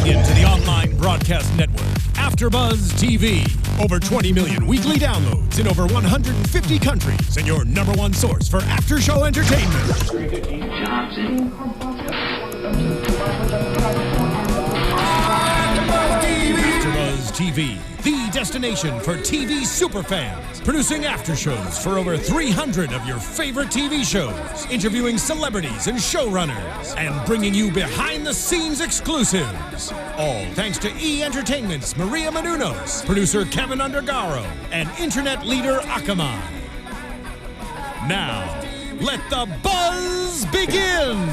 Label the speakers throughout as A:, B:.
A: into the online broadcast network, AFTERBUZZ TV. Over 20 million weekly downloads in over 150 countries, and your number one source for after-show entertainment. AFTERBUZZ TV, the destination for TV superfans, producing aftershows for over 300 of your favorite TV shows, interviewing celebrities and showrunners, and bringing you behind-the-scenes exclusives. All thanks to E! Entertainment's Maria Menounos, producer Kevin Undergaro, and internet leader Akamai. Now, let the buzz begin!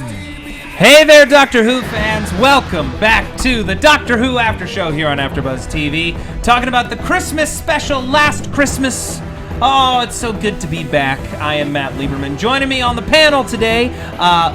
B: Hey there, Doctor Who fans! Welcome back to the Doctor Who After Show here on AfterBuzz TV, talking about the Christmas special last Christmas. Oh, it's so good to be back. I am Matt Lieberman. Joining me on the panel today,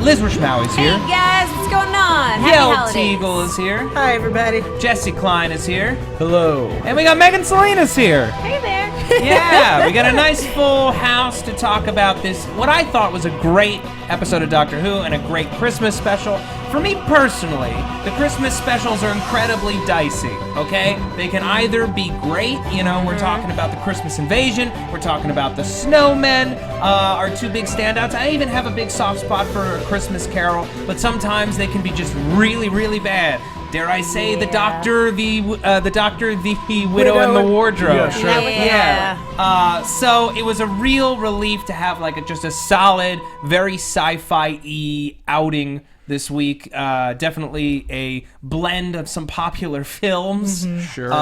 B: Liz Rishmawy is here.
C: Hey guys, what's going on? Happy
B: Yael
C: holidays.
B: Tygiel is here.
D: Hi, everybody.
B: Jesse Klein is here.
E: Hello.
B: And we got Megan Salinas here.
C: Hey there.
B: Yeah, we got a nice full house to talk about this, what I thought was a great episode of Doctor Who and a great Christmas special. For me personally, the Christmas specials are incredibly dicey, okay? They can either be great, you know, we're talking about the Christmas Invasion, we're talking about the Snowmen, are two big standouts. I even have a big soft spot for A Christmas Carol, but sometimes they can be just really, really bad. Dare I say the Doctor, the Widow, and the Wardrobe.
E: Yeah, sure.
B: Yeah. So it was a real relief to have like just a solid, very sci-fi-y outing this week. Definitely a blend of some popular films.
E: Mm-hmm. Sure.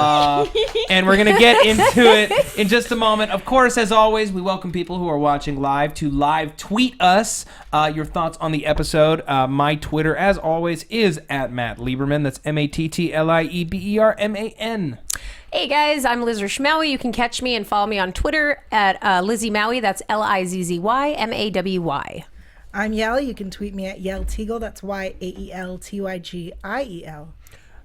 B: And we're going to get into it in just a moment. Of course, as always, we welcome people who are watching live to live tweet us your thoughts on the episode. My Twitter, as always, is at Matt Lieberman. That's MattLieberman.
C: Hey guys, I'm Liz Rishmawy. You can catch me and follow me on Twitter at Lizzie Mawy. That's LIZZYMAWY.
D: I'm Yael. You can tweet me at Yael Tygiel. That's YAELTYGIEL.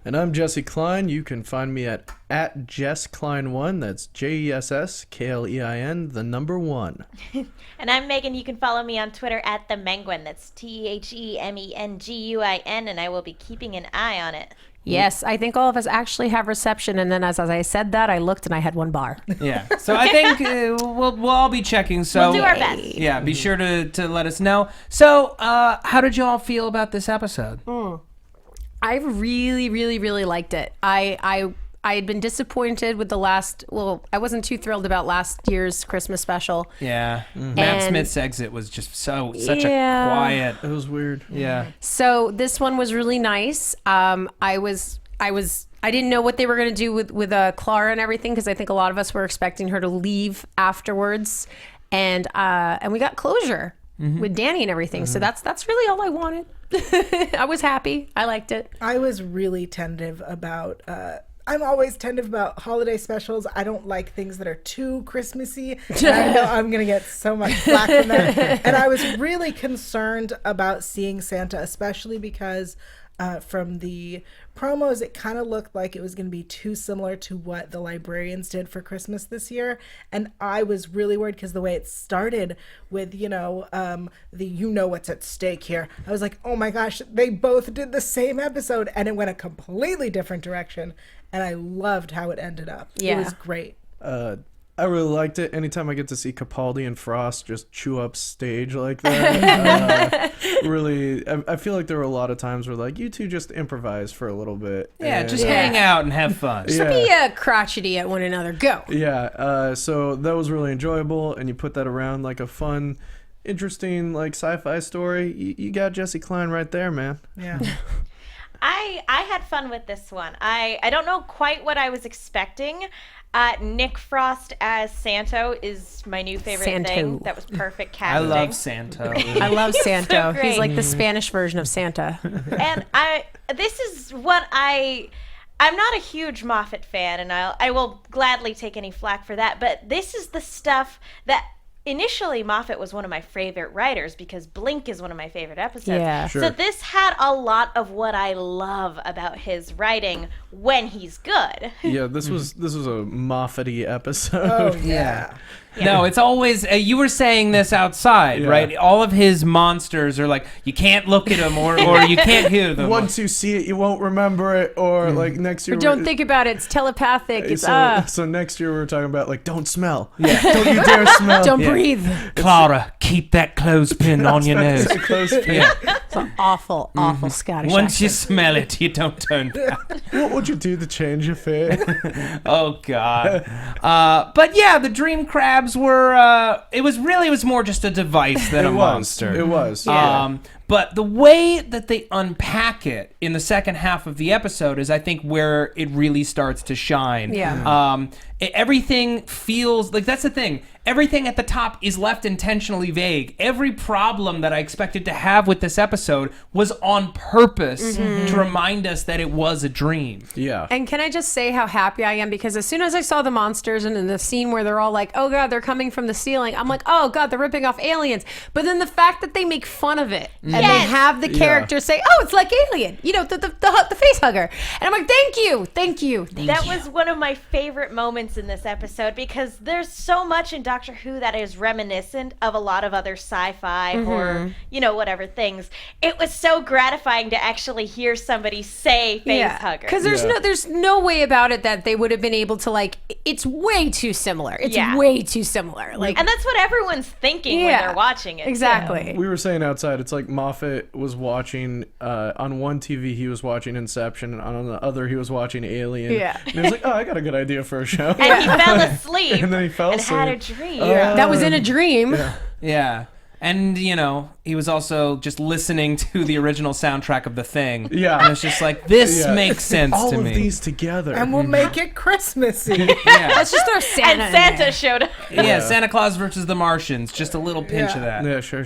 E: And I'm Jesse Klein. You can find me at JessKlein1. That's JESSKLEIN, the number 1.
F: And I'm Megan. You can follow me on Twitter at the Menguin. That's TheMenguin, and I will be keeping an eye on it.
C: Yes, I think all of us actually have reception, and then as I said that, I looked and I had one bar.
B: Yeah, so I think we'll all be checking. So
F: We'll do our best.
B: Yeah, be sure to let us know. So, how did you all feel about this episode?
C: I really, really, really liked it. I had been disappointed with the last. Well, I wasn't too thrilled about last year's Christmas special.
B: Yeah, Matt Smith's exit was just such a quiet.
E: It was weird.
B: Yeah.
C: So this one was really nice. I didn't know what they were going to do with Clara and everything, because I think a lot of us were expecting her to leave afterwards, and we got closure with Danny and everything. So that's really all I wanted. I was happy. I liked it.
D: I was really tentative about... I'm always tentative about holiday specials. I don't like things that are too Christmassy. And I know I'm going to get so much flack from that. And I was really concerned about seeing Santa, especially because from the promos, it kind of looked like it was going to be too similar to what the Librarians did for Christmas this year. And I was really worried because the way it started with, what's at stake here. I was like, oh my gosh, they both did the same episode and it went a completely different direction. And I loved how it ended up.
C: Yeah.
D: It was great.
E: I really liked it. Anytime I get to see Capaldi and Frost just chew up stage like that, really, I feel like there were a lot of times where like you two just improvise for a little bit.
B: Yeah, just hang out and have fun.
C: Just be crotchety at one another. Go.
E: Yeah, so that was really enjoyable, and you put that around like a fun, interesting like sci-fi story. You got Jesse Klein right there, man.
D: Yeah.
F: I had fun with this one. I don't know quite what I was expecting. Nick Frost as Santo is my new favorite thing. That was perfect casting.
B: I love Santo.
C: I love Santo.
F: So
C: He's like
F: great.
C: the Spanish version of Santa.
F: And this is what I'm not a huge Moffat fan, and I will gladly take any flack for that, but this is the stuff that initially Moffat was one of my favorite writers because Blink is one of my favorite episodes.
C: Yeah.
E: Sure.
F: So this had a lot of what I love about his writing when he's good.
E: Yeah, this was a Moffat-y episode.
D: Oh, yeah.
B: No, it's always, you were saying this outside, right? All of his monsters are like, you can't look at them or you can't hear them.
E: Once you see it, you won't remember it, or like next year.
C: Or don't think about it. It's telepathic. It's
E: so next year we're talking about like, don't smell. Yeah. Don't you dare smell.
C: Don't breathe.
B: Clara, keep that clothespin on your nose.
C: It's an awful, awful Scottish
B: Once you
C: accent.
B: smell it, you don't turn back.
E: What would you do to change your fate?
B: Oh God. But yeah, the dream crabs were. It was more just a device than a monster.
E: It was.
B: But the way that they unpack it in the second half of the episode is, I think, where it really starts to shine.
C: Yeah.
B: Everything feels like, that's the thing. Everything at the top is left intentionally vague. Every problem that I expected to have with this episode was on purpose to remind us that it was a dream.
E: Yeah.
C: And can I just say how happy I am? Because as soon as I saw the monsters and in the scene where they're all like, oh God, they're coming from the ceiling, I'm like, oh God, they're ripping off aliens. But then the fact that they make fun of it and they have the characters say, oh, it's like Alien, you know, the face hugger. And I'm like, thank you.
F: That was one of my favorite moments in this episode, because there's so much in Doctor Who that is reminiscent of a lot of other sci-fi or, you know, whatever things. It was so gratifying to actually hear somebody say face hugger.
C: Because there's no way about it that they would have been able to, like, it's way too similar. It's way too similar. Like,
F: and that's what everyone's thinking when they're watching it.
C: Exactly.
E: We were saying outside, it's like Moffat was watching, on one TV he was watching Inception, and on the other he was watching Alien.
C: Yeah.
E: And he was like, oh, I got a good idea for a show.
F: And he fell asleep
E: And then he fell
F: and had a
E: asleep.
F: dream.
C: That was in a dream.
B: Yeah. And, you know, he was also just listening to the original soundtrack of The Thing.
E: Yeah.
B: And it's just like, this makes sense
E: all
B: to
E: of
B: me.
E: these together.
D: And we'll make it Christmassy.
C: Let's just throw Santa
F: And
C: in
F: Santa
C: there.
F: showed up.
B: Yeah, Santa Claus versus the Martians. Just a little pinch of that.
E: Yeah, sure.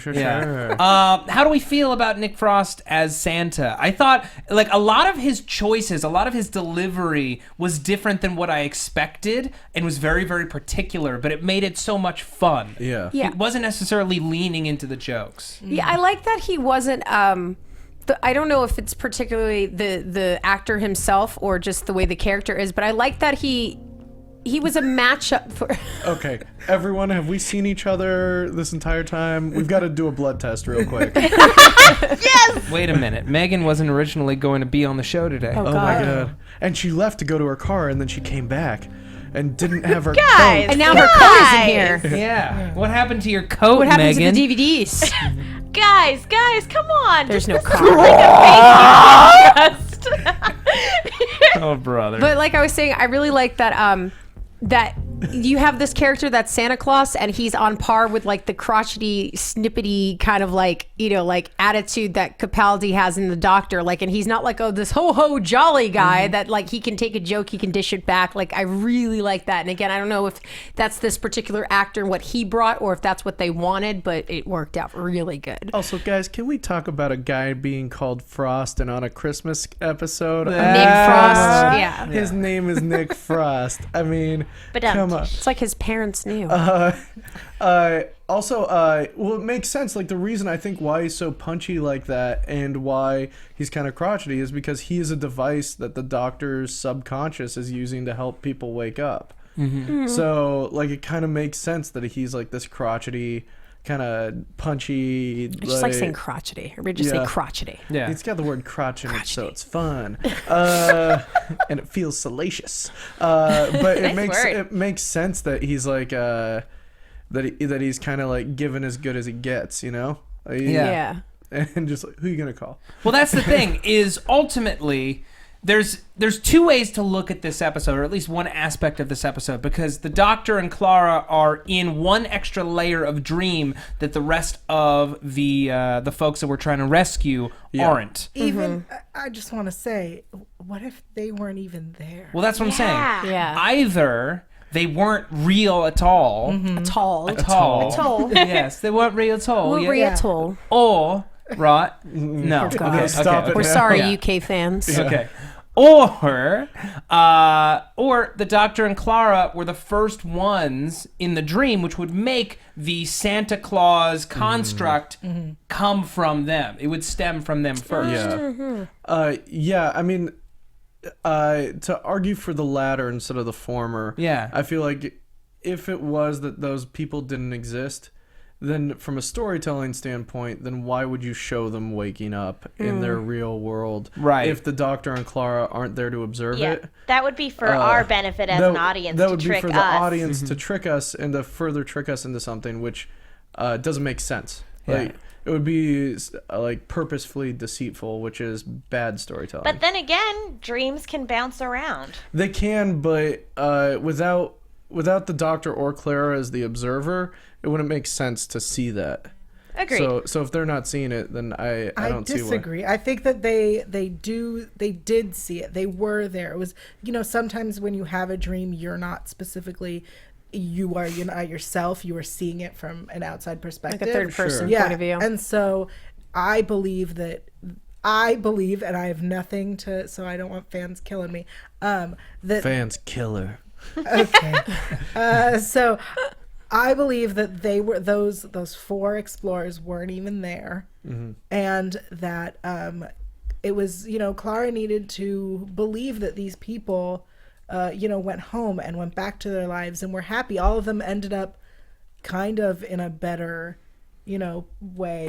B: How do we feel about Nick Frost as Santa? I thought, like, a lot of his choices, a lot of his delivery was different than what I expected and was very, very particular, but it made it so much fun.
E: Yeah.
C: Yeah.
B: He wasn't necessarily leaning into the jokes.
C: Yeah, I like that he wasn't. I don't know if it's particularly the actor himself or just the way the character is, but I like that he was a matchup for.
E: Okay, everyone, have we seen each other this entire time? We've got to do a blood test real quick.
B: Wait a minute. Megan wasn't originally going to be on the show today.
C: Oh,
E: Oh
C: God.
E: my god. And she left to go to her car, and then she came back and didn't have her
F: Guys.
E: coat.
C: And now her coat isn't here.
B: Yeah. What happened to your coat,
C: What happened
B: Megan?
C: to the DVDs?
F: Guys, come on.
C: There's
F: Just
C: no
F: this
C: car.
F: is like a basic request.
B: Oh, brother.
C: But like I was saying, I really like that that you have this character that's Santa Claus, and he's on par with like the crotchety, snippety kind of like, you know, like attitude that Capaldi has in The Doctor. Like, and he's not like, oh, this ho jolly guy that like he can take a joke, he can dish it back. Like, I really like that. And again, I don't know if that's this particular actor and what he brought, or if that's what they wanted, but it worked out really good.
E: Also, guys, can we talk about a guy being called Frost and on a Christmas episode?
C: Nick Frost, yeah.
E: His name is Nick Frost. I mean,
F: But,
E: come on.
C: It's like his parents knew.
E: Also, well, it makes sense. Like, the reason I think why he's so punchy like that and why he's kind of crotchety is because he is a device that the Doctor's subconscious is using to help people wake up. So, like, it kind of makes sense that he's like this crotchety, kind of punchy.
C: I just like saying crotchety. Or we just say crotchety.
B: yeah.
E: It's got the word crotch in it, so it's fun, and it feels salacious. But it makes sense that he's like that he's kind of like given as good as he gets, you know? Like,
C: Yeah.
E: And just like, who are you gonna call?
B: Well, that's the thing, is ultimately there's two ways to look at this episode, or at least one aspect of this episode, because the Doctor and Clara are in one extra layer of dream that the rest of the folks that we're trying to rescue aren't.
D: Even, I just want to say, what if they weren't even there?
B: Well, that's what I'm saying.
C: Yeah.
B: Either they weren't real at all.
C: Tall.
B: Tall. Yes, they weren't real at all.
C: We're
B: yeah.
C: tall.
B: Or, right? No. Okay,
E: Stop it
C: We're
E: now.
C: sorry,
B: Yeah.
C: UK fans.
B: Okay. Or the Doctor and Clara were the first ones in the dream, which would make the Santa Claus construct come from them. It would stem from them first.
E: Yeah. I mean, to argue for the latter instead of the former.
B: Yeah.
E: I feel like if it was that those people didn't exist, then from a storytelling standpoint, then why would you show them waking up in their real world?
B: Right.
E: If the Doctor and Clara aren't there to observe
F: Yeah,
E: it.
F: that would be for our benefit as an audience
E: That
F: to
E: would be
F: trick
E: for
F: us.
E: the audience to trick us and to further trick us into something which doesn't make sense.
B: Yeah.
E: Like, it would be like purposefully deceitful, which is bad storytelling.
F: But then again, dreams can bounce around.
E: They can, but without the Doctor or Clara as the observer, it wouldn't make sense to see that.
F: Agreed.
E: So if they're not seeing it, then I don't see why.
D: disagree. I think that they did see it. They were there. It was, sometimes when you have a dream, you're not specifically, you're not yourself. You are seeing it from an outside perspective,
C: Like a third person
D: yeah.
C: point of view.
D: And so I believe, and I have nothing to, so I don't want fans killing me. That
E: Fans killer.
D: okay. So I believe that they were those 4 explorers weren't even there, and that it was Clara needed to believe that these people went home and went back to their lives and were happy. All of them ended up kind of in a better way.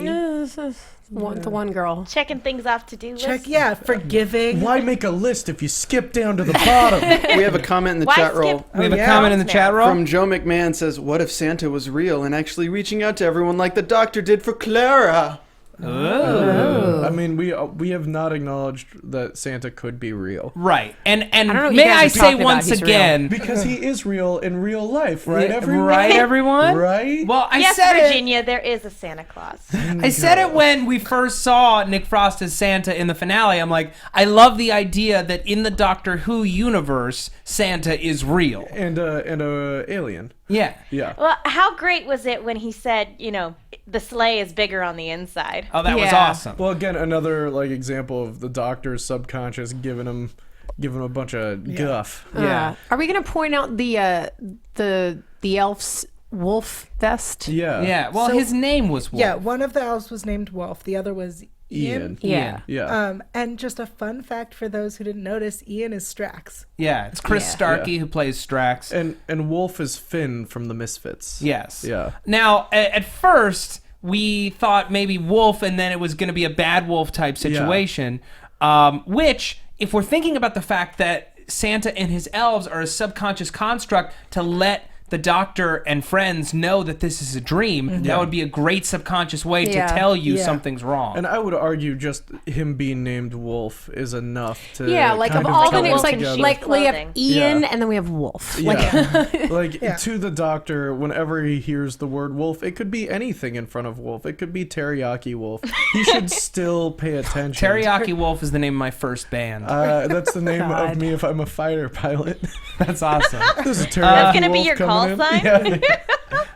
C: The one girl.
F: Checking things off to-do lists.
D: Forgiving.
E: Why make a list if you skip down to the bottom?
G: We have a comment in the
F: Why
G: chat
F: skip-
G: roll.
B: We have a
D: yeah.
B: comment in the chat roll.
G: From Joe McMahon says, what if Santa was real and actually reaching out to everyone like the Doctor did for Clara?
E: I mean, we have not acknowledged that Santa could be real.
B: Right. And
C: know what you
B: may
C: guys
B: I
C: are
B: say
C: talking about.
B: once
C: He's real.
B: again,
E: Because he is real in real life, right, everyone?
B: Right, everyone?
E: Right?
B: Well, I
F: Yes,
B: said
F: Virginia, there is a Santa Claus.
B: I said it when we first saw Nick Frost as Santa in the finale. I'm like, I love the idea that in the Doctor Who universe, Santa is real.
E: And alien.
B: Yeah.
E: Yeah.
F: Well, how great was it when he said, the sleigh is bigger on the inside?
B: Oh, that was
C: Yeah.
B: awesome.
E: Well, again, another example of the Doctor's subconscious giving him a bunch of guff.
B: Yeah.
C: Are we going to point out the elf's wolf vest?
E: Yeah.
B: Yeah. Well,
D: So-
B: his name was Wolf.
D: Yeah, one of the elves was named Wolf. The other was Ian.
C: Yeah.
E: Yeah.
D: And just a fun fact for those who didn't notice, Ian is Strax.
B: Yeah. It's Chris
C: Yeah.
B: Starkey who plays Strax.
E: And Wolf is Finn from the Misfits.
B: Yes.
E: Yeah.
B: Now, at first, we thought maybe Wolf, and then it was going to be a bad wolf type situation, which, if we're thinking about the fact that Santa and his elves are a subconscious construct to let the Doctor and friends know that this is a dream, that would be a great subconscious way to
C: Yeah.
B: tell you
D: Yeah.
B: something's wrong.
E: And I would argue just him being named Wolf is enough to
C: Yeah, like
E: kind
C: of all the
F: a
C: names,
F: wolf
C: like
F: in sheep's
C: like we have
F: clothing.
C: Ian
E: Yeah.
C: and then we have Wolf.
E: Yeah.
D: Yeah.
E: To the Doctor, whenever he hears the word wolf, it could be anything in front of wolf. It could be teriyaki wolf. He should still pay attention.
B: Teriyaki Wolf is the name of my first band.
E: That's the name
C: God.
E: of me if I'm a fighter pilot.
B: That's awesome.
E: This is teriyaki
F: That's gonna be
E: wolf
F: your
E: coming
F: call
E: in.
F: sign?
E: Yeah.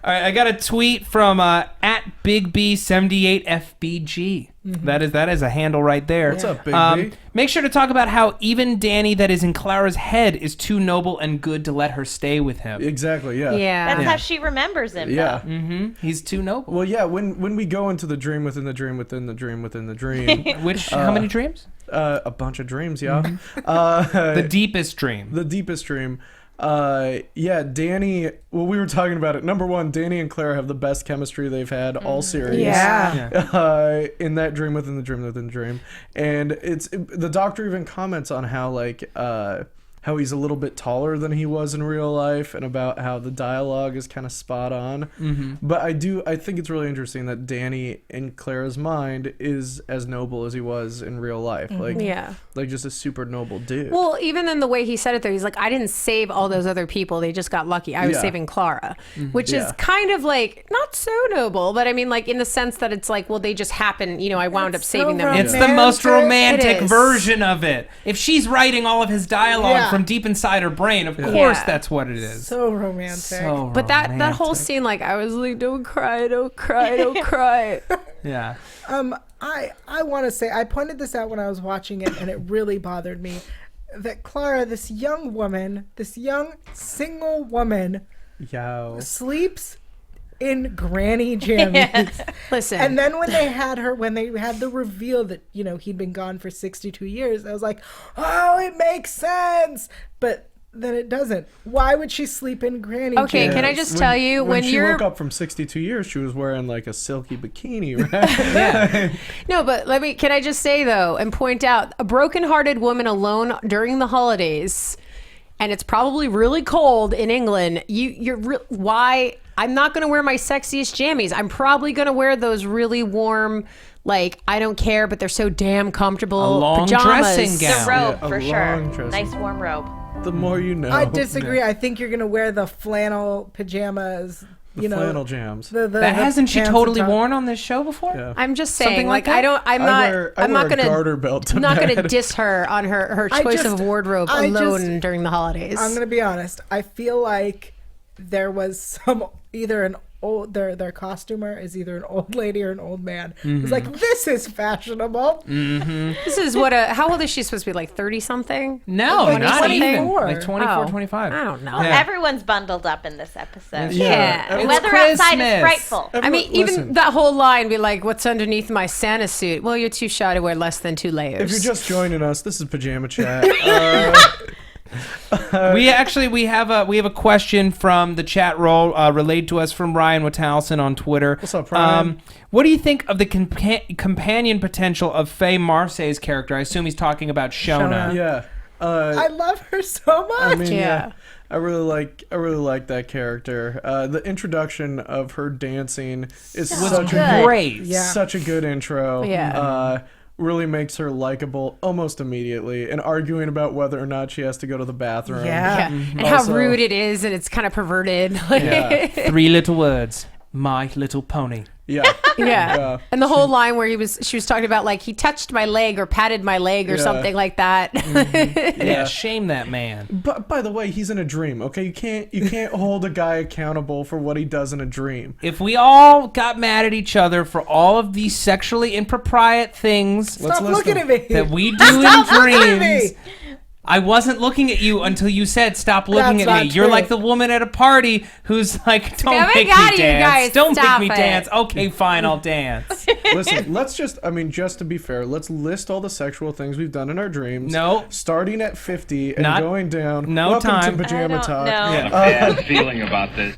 B: All right, I got a tweet from at BigB78FBG. That is a handle right there.
E: What's up, Big B?
B: Make sure to talk about how even Danny that is in Clara's head is too noble and good to let her stay with him.
E: Exactly, yeah.
C: Yeah.
F: That's how she remembers him.
E: Yeah.
B: He's too noble.
E: Well, yeah, when we go into the dream within the dream within the dream within the dream,
B: Which, how many dreams?
E: a bunch of dreams, yeah.
B: The deepest dream.
E: The deepest dream. Danny, well, we were talking about it. Number one, Danny and Claire have the best chemistry they've had all series.
C: Yeah.
E: In that dream within the dream within the dream. And the Doctor even comments on how he's a little bit taller than he was in real life, and about how the dialogue is kind of spot on. But I think it's really interesting that Danny in Clara's mind is as noble as he was in real life. Like just a super noble dude.
C: Well, even in the way he said it, though, he's like, I didn't save all those other people. They just got lucky. I was
E: Yeah.
C: saving Clara, which
E: Yeah.
C: is kind of like not so noble, but I mean, like in the sense that it's like, well, they just happen. I wound up
D: That's
C: saving
D: so
C: them.
B: It's the most
D: Romantic.
B: romantic
C: It is.
B: version of it. If she's writing all of his dialogue
D: Yeah.
B: from deep inside her brain, of course
C: Yeah.
B: that's what it is.
D: So romantic.
B: So
C: But that whole
B: romantic.
C: scene, like, I was like, don't cry, don't cry, don't cry.
B: Yeah.
D: I want to say, I pointed this out when I was watching it, and it really bothered me that Clara, this young single woman,
E: Yo.
D: sleeps in granny jammies.
C: Listen.
D: And then when they had the reveal that, he'd been gone for 62 years, I was like, oh, it makes sense. But then it doesn't. Why would she sleep in granny
C: Okay,
D: chairs?
C: can I just tell you, when
E: she
C: you're...
E: woke up from 62 years, she was wearing like a silky bikini, right?
B: Yeah.
C: No, but can I just say though, and point out, a broken-hearted woman alone during the holidays, and it's probably really cold in England. Why? I'm not going to wear my sexiest jammies. I'm probably going to wear those really warm, like, I don't care, but they're so damn comfortable
B: A long
C: pajamas.
B: dressing gown.
F: The robe,
E: Yeah, a
F: for
E: long
F: sure.
E: dressing-
F: Nice warm robe.
E: The more you know.
D: I disagree. I think you're gonna wear the flannel pajamas.
E: The flannel jams.
B: That hasn't she
D: pants
B: totally
D: on top.
B: worn on this show before?
E: Yeah.
C: I'm just saying,
B: Something like
C: like,
B: that?
C: I'm not
E: a garter belt to
C: I'm not gonna
E: bed.
C: diss her on her choice of wardrobe alone during the holidays.
D: I'm gonna be honest. I feel like there was either an old their costumer is either an old lady or an old man. It's like, this is fashionable.
C: This is what how old is she supposed to be? Like 30 something?
B: No,
D: Like
B: not even.
D: 24.
B: Like 24,
C: Oh,
B: 25.
C: I don't know.
B: Yeah.
F: Everyone's bundled up in this episode.
C: Yeah.
F: The
B: It's
F: weather outside
B: Christmas.
F: is frightful.
C: I mean, even that whole line be like, "What's underneath my Santa suit?" Well, you're too shy to wear less than 2 layers.
E: If you're just joining us, this is Pajama Chat.
B: We have a question from the chat roll relayed to us from Ryan Witalson on Twitter.
E: What's up, Ryan?
B: What do you think of the companion potential of Faye Marseille's character? I assume he's talking about Shona.
E: Yeah.
D: I love her so much.
E: I mean,
C: Yeah.
E: I really like that character. The introduction of her dancing is such a
B: Great.
D: Yeah.
E: such a good intro.
C: Yeah.
E: Really makes her likable almost immediately, and arguing about whether or not she has to go to the bathroom.
D: Yeah.
C: And how
E: Also-
C: rude it is, and it's kind of perverted.
E: Yeah.
B: 3 little words. My Little Pony.
E: Yeah.
C: Yeah.
E: Yeah.
C: And the whole line where she was talking about, like, he touched my leg or patted my leg or
E: Yeah.
C: something like that.
B: Yeah, shame that man.
E: But by the way, he's in a dream. Okay, you can't hold a guy accountable for what he does in a dream.
B: If we all got mad at each other for all of these sexually impropriate things
D: Stop
E: list
D: looking
E: them.
D: at me.
B: that we do
D: Stop
B: in
D: looking at
B: dreams,
D: me.
B: I wasn't looking at you until you said stop looking
D: That's
B: at me.
D: not
B: You're
D: true.
B: like the woman at a party who's like, don't
C: Oh my
B: make
C: God,
B: me
C: you
B: dance.
C: guys,
B: Don't
C: stop
B: make me
C: it."
B: dance. Okay, fine, I'll dance.
E: Listen, just to be fair, let's list all the sexual things we've done in our dreams.
B: No.
E: Starting at 50 and
B: Not-
E: going down.
B: no
E: Welcome
B: time.
E: to Pajama
F: I don't
E: Talk.
F: know.
B: Yeah.
H: Bad feeling about this.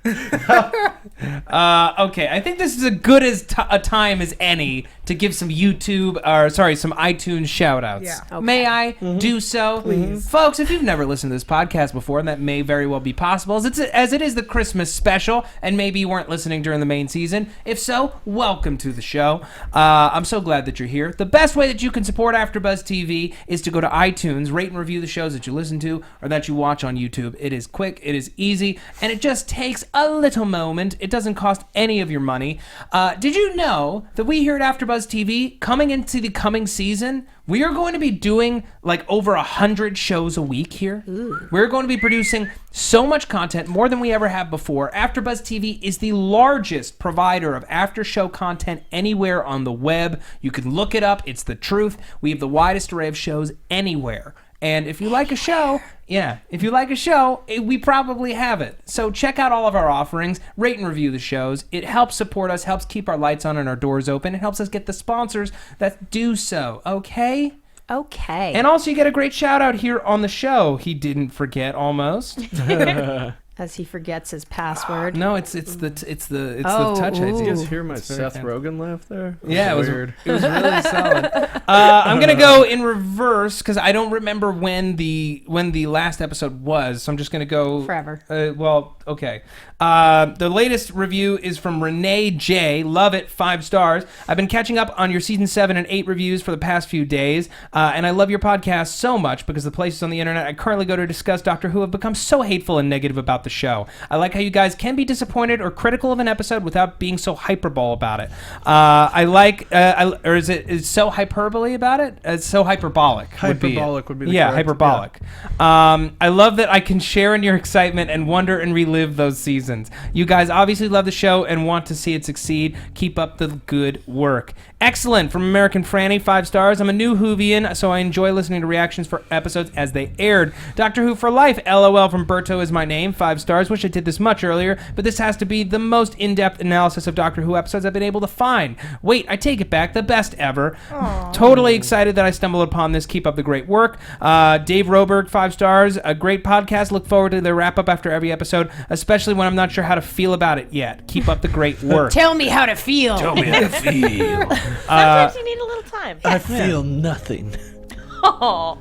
B: Okay, I think this is as good as a time as any to give some some iTunes shout-outs.
D: Yeah.
C: Okay.
B: May I do so?
D: Please.
B: Folks, if you've never listened to this podcast before, and that may very well be possible, as it is the Christmas special, and maybe you weren't listening during the main season. If so, welcome to the show. I'm so glad that you're here. The best way that you can support AfterBuzz TV is to go to iTunes, rate and review the shows that you listen to or that you watch on YouTube. It is quick, it is easy, and it just takes a little moment. It doesn't cost any of your money. Did you know that we here at AfterBuzz TV, coming into the coming season, we are going to be doing like over 100 shows a week here. Ooh. We're going to be producing so much content, more than we ever have before. AfterBuzz TV is the largest provider of after-show content anywhere on the web. You can look it up. It's the truth. We have the widest array of shows anywhere. And if you like a show, we probably have it. So check out all of our offerings, rate and review the shows. It helps support us, helps keep our lights on and our doors open. It helps us get the sponsors that do so, okay?
C: Okay.
B: And also you get a great shout out here on the show. He didn't forget almost.
C: As he forgets his password.
B: No, it's the touch
C: ooh.
B: ID.
E: You guys hear my
B: It's very
E: Seth
B: fancy.
E: Rogen laugh there?
B: Yeah, it was
E: weird.
B: It was really solid. I'm gonna go in reverse because I don't remember when the last episode was, so I'm just gonna go
C: Forever.
B: Okay. The latest review is from Renee J. Love it, 5 stars. I've been catching up on your season 7 and 8 reviews for the past few days, and I love your podcast so much because the places on the internet I currently go to discuss Doctor Who have become so hateful and negative about the show. I like how you guys can be disappointed or critical of an episode without being so hyperbole about it. Is it so hyperbole about it? It's so hyperbolic.
E: Hyperbolic would be the
B: yeah,
E: correct,
B: hyperbolic. I love that I can share in your excitement and wonder and relive those seasons. You guys obviously love the show and want to see it succeed. Keep up the good work. Excellent. From American Franny, 5 stars. I'm a new Whovian, so I enjoy listening to reactions for episodes as they aired. Doctor Who for life. LOL from Berto is my name. 5 5 stars. Wish I did this much earlier, but this has to be the most in-depth analysis of Doctor Who episodes I've been able to find. Wait, I take it back. The best ever. Totally excited that I stumbled upon this. Keep up the great work. Dave Roberg, 5 stars. A great podcast. Look forward to the wrap-up after every episode, especially when I'm not sure how to feel about it yet. Keep up the great work.
C: Tell me how to feel.
B: Tell me how to feel.
F: Sometimes you need a little time.
E: I feel nothing.
F: Oh.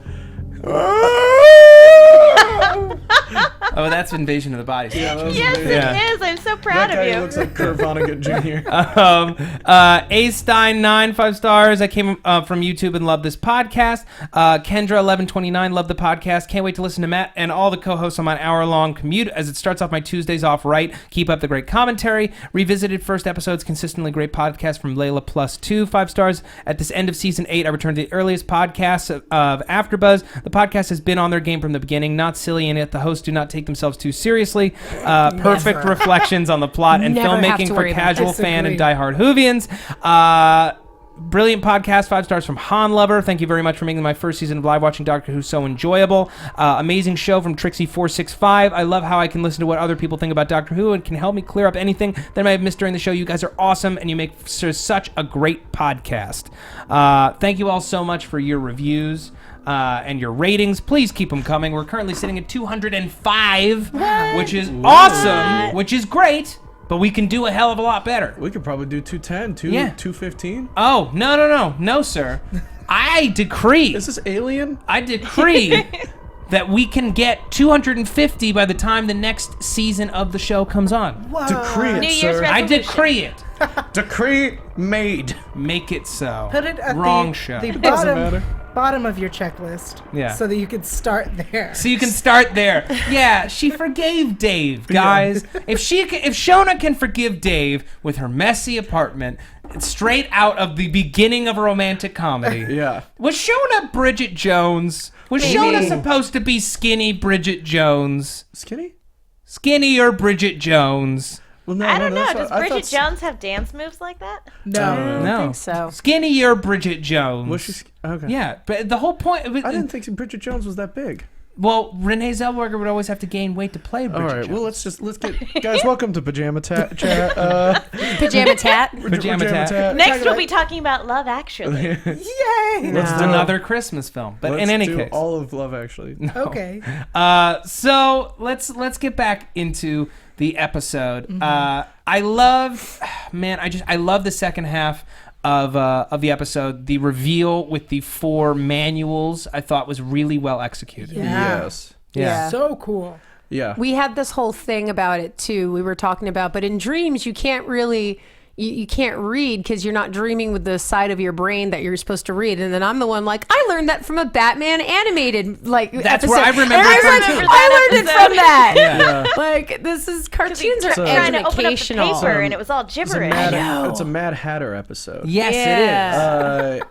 B: Oh, that's Invasion of the Body.
F: Yes, it is. I'm so proud
E: That guy
F: of you.
E: looks like Kurt Vonnegut Jr.
B: A Stein 9, 5 stars. I came from YouTube and love this podcast. Kendra 1129, love the podcast. Can't wait to listen to Matt and all the co-hosts on my hour-long commute as it starts off my Tuesdays off right. Keep up the great commentary. Revisited first episodes, consistently great podcast from Layla Plus 2, 5 stars. At this end of season 8, I returned to the earliest podcast of AfterBuzz. The podcast has been on their game from the beginning, not silly in it. The hosts do not take themselves too seriously. Perfect reflections on the plot and
C: Never have
B: filmmaking
C: to
B: for
C: worry about
B: casual
C: this.
B: fan and diehard Whovians. Brilliant podcast, 5 stars from Han Lover. Thank you very much for making my first season of live watching Doctor Who so enjoyable. Amazing show from Trixie465. I love how I can listen to what other people think about Doctor Who and can help me clear up anything that I may have missed during the show. You guys are awesome and you make such a great podcast. Thank you all so much for your reviews. And your ratings, please keep them coming. We're currently sitting at 205, which is awesome, which is great, but we can do a hell of a lot better.
E: We could probably do 210, 215.
B: Oh, no, sir. I decree.
E: Is this Alien?
B: I decree that we can get 250 by the time the next season of the show comes on.
E: Decree it,
F: New Year's
E: sir.
B: I
F: resolution.
B: decree it.
E: Decree made.
B: Make it so.
D: Put it at
B: Wrong
D: the
B: show.
E: Doesn't matter.
D: bottom of your checklist.
B: Yeah.
D: So that you can start there.
B: So you can start there. Yeah, she forgave Dave, guys. If Shona can forgive Dave with her messy apartment, straight out of the beginning of a romantic comedy.
E: Yeah.
B: Was Shona Bridget Jones? Was Shona supposed to be skinny Bridget Jones?
E: Skinny?
B: Skinnier Bridget Jones.
E: Well, no,
F: I don't know.
E: that's
F: Does
E: what- I
F: Bridget
E: thought-
F: Jones have dance moves like that?
D: No.
B: No.
C: think so.
B: Skinnier Bridget Jones.
E: Was she? Okay.
B: Yeah, but the whole point.
E: I didn't think Bridget Jones was that big.
B: Well, Renee Zellweger would always have to gain weight to play Bridget
E: All right.
B: Jones.
E: Well, let's get guys. Welcome to Pajama Chat.
C: Pajama tat.
B: Pajama Tat.
F: Next, we'll be talking about Love Actually.
D: Yay!
B: Let's do another Christmas film. But in any case,
E: all of Love Actually.
D: Okay.
B: so let's get back into the episode. I love the second half of the episode. The reveal with the 4 manuals I thought was really well executed.
D: Yeah.
E: Yes.
B: Yeah.
D: So cool.
E: Yeah.
C: We had this whole thing about it too. We were talking about, but in dreams you can't really, you can't read because you're not dreaming with the side of your brain that you're supposed to read. And then I'm the one like, I learned that from a Batman animated
B: That's
C: episode.
B: where I remember
C: And
B: it from,
C: like,
B: too.
C: I learned it from that.
B: Yeah.
C: Like this is cartoons are
F: trying to open up the
C: educational.
F: paper and it was all
E: It's a
F: gibberish.
E: Mad Hatter episode.
B: Yes,
C: Yeah.
B: it is.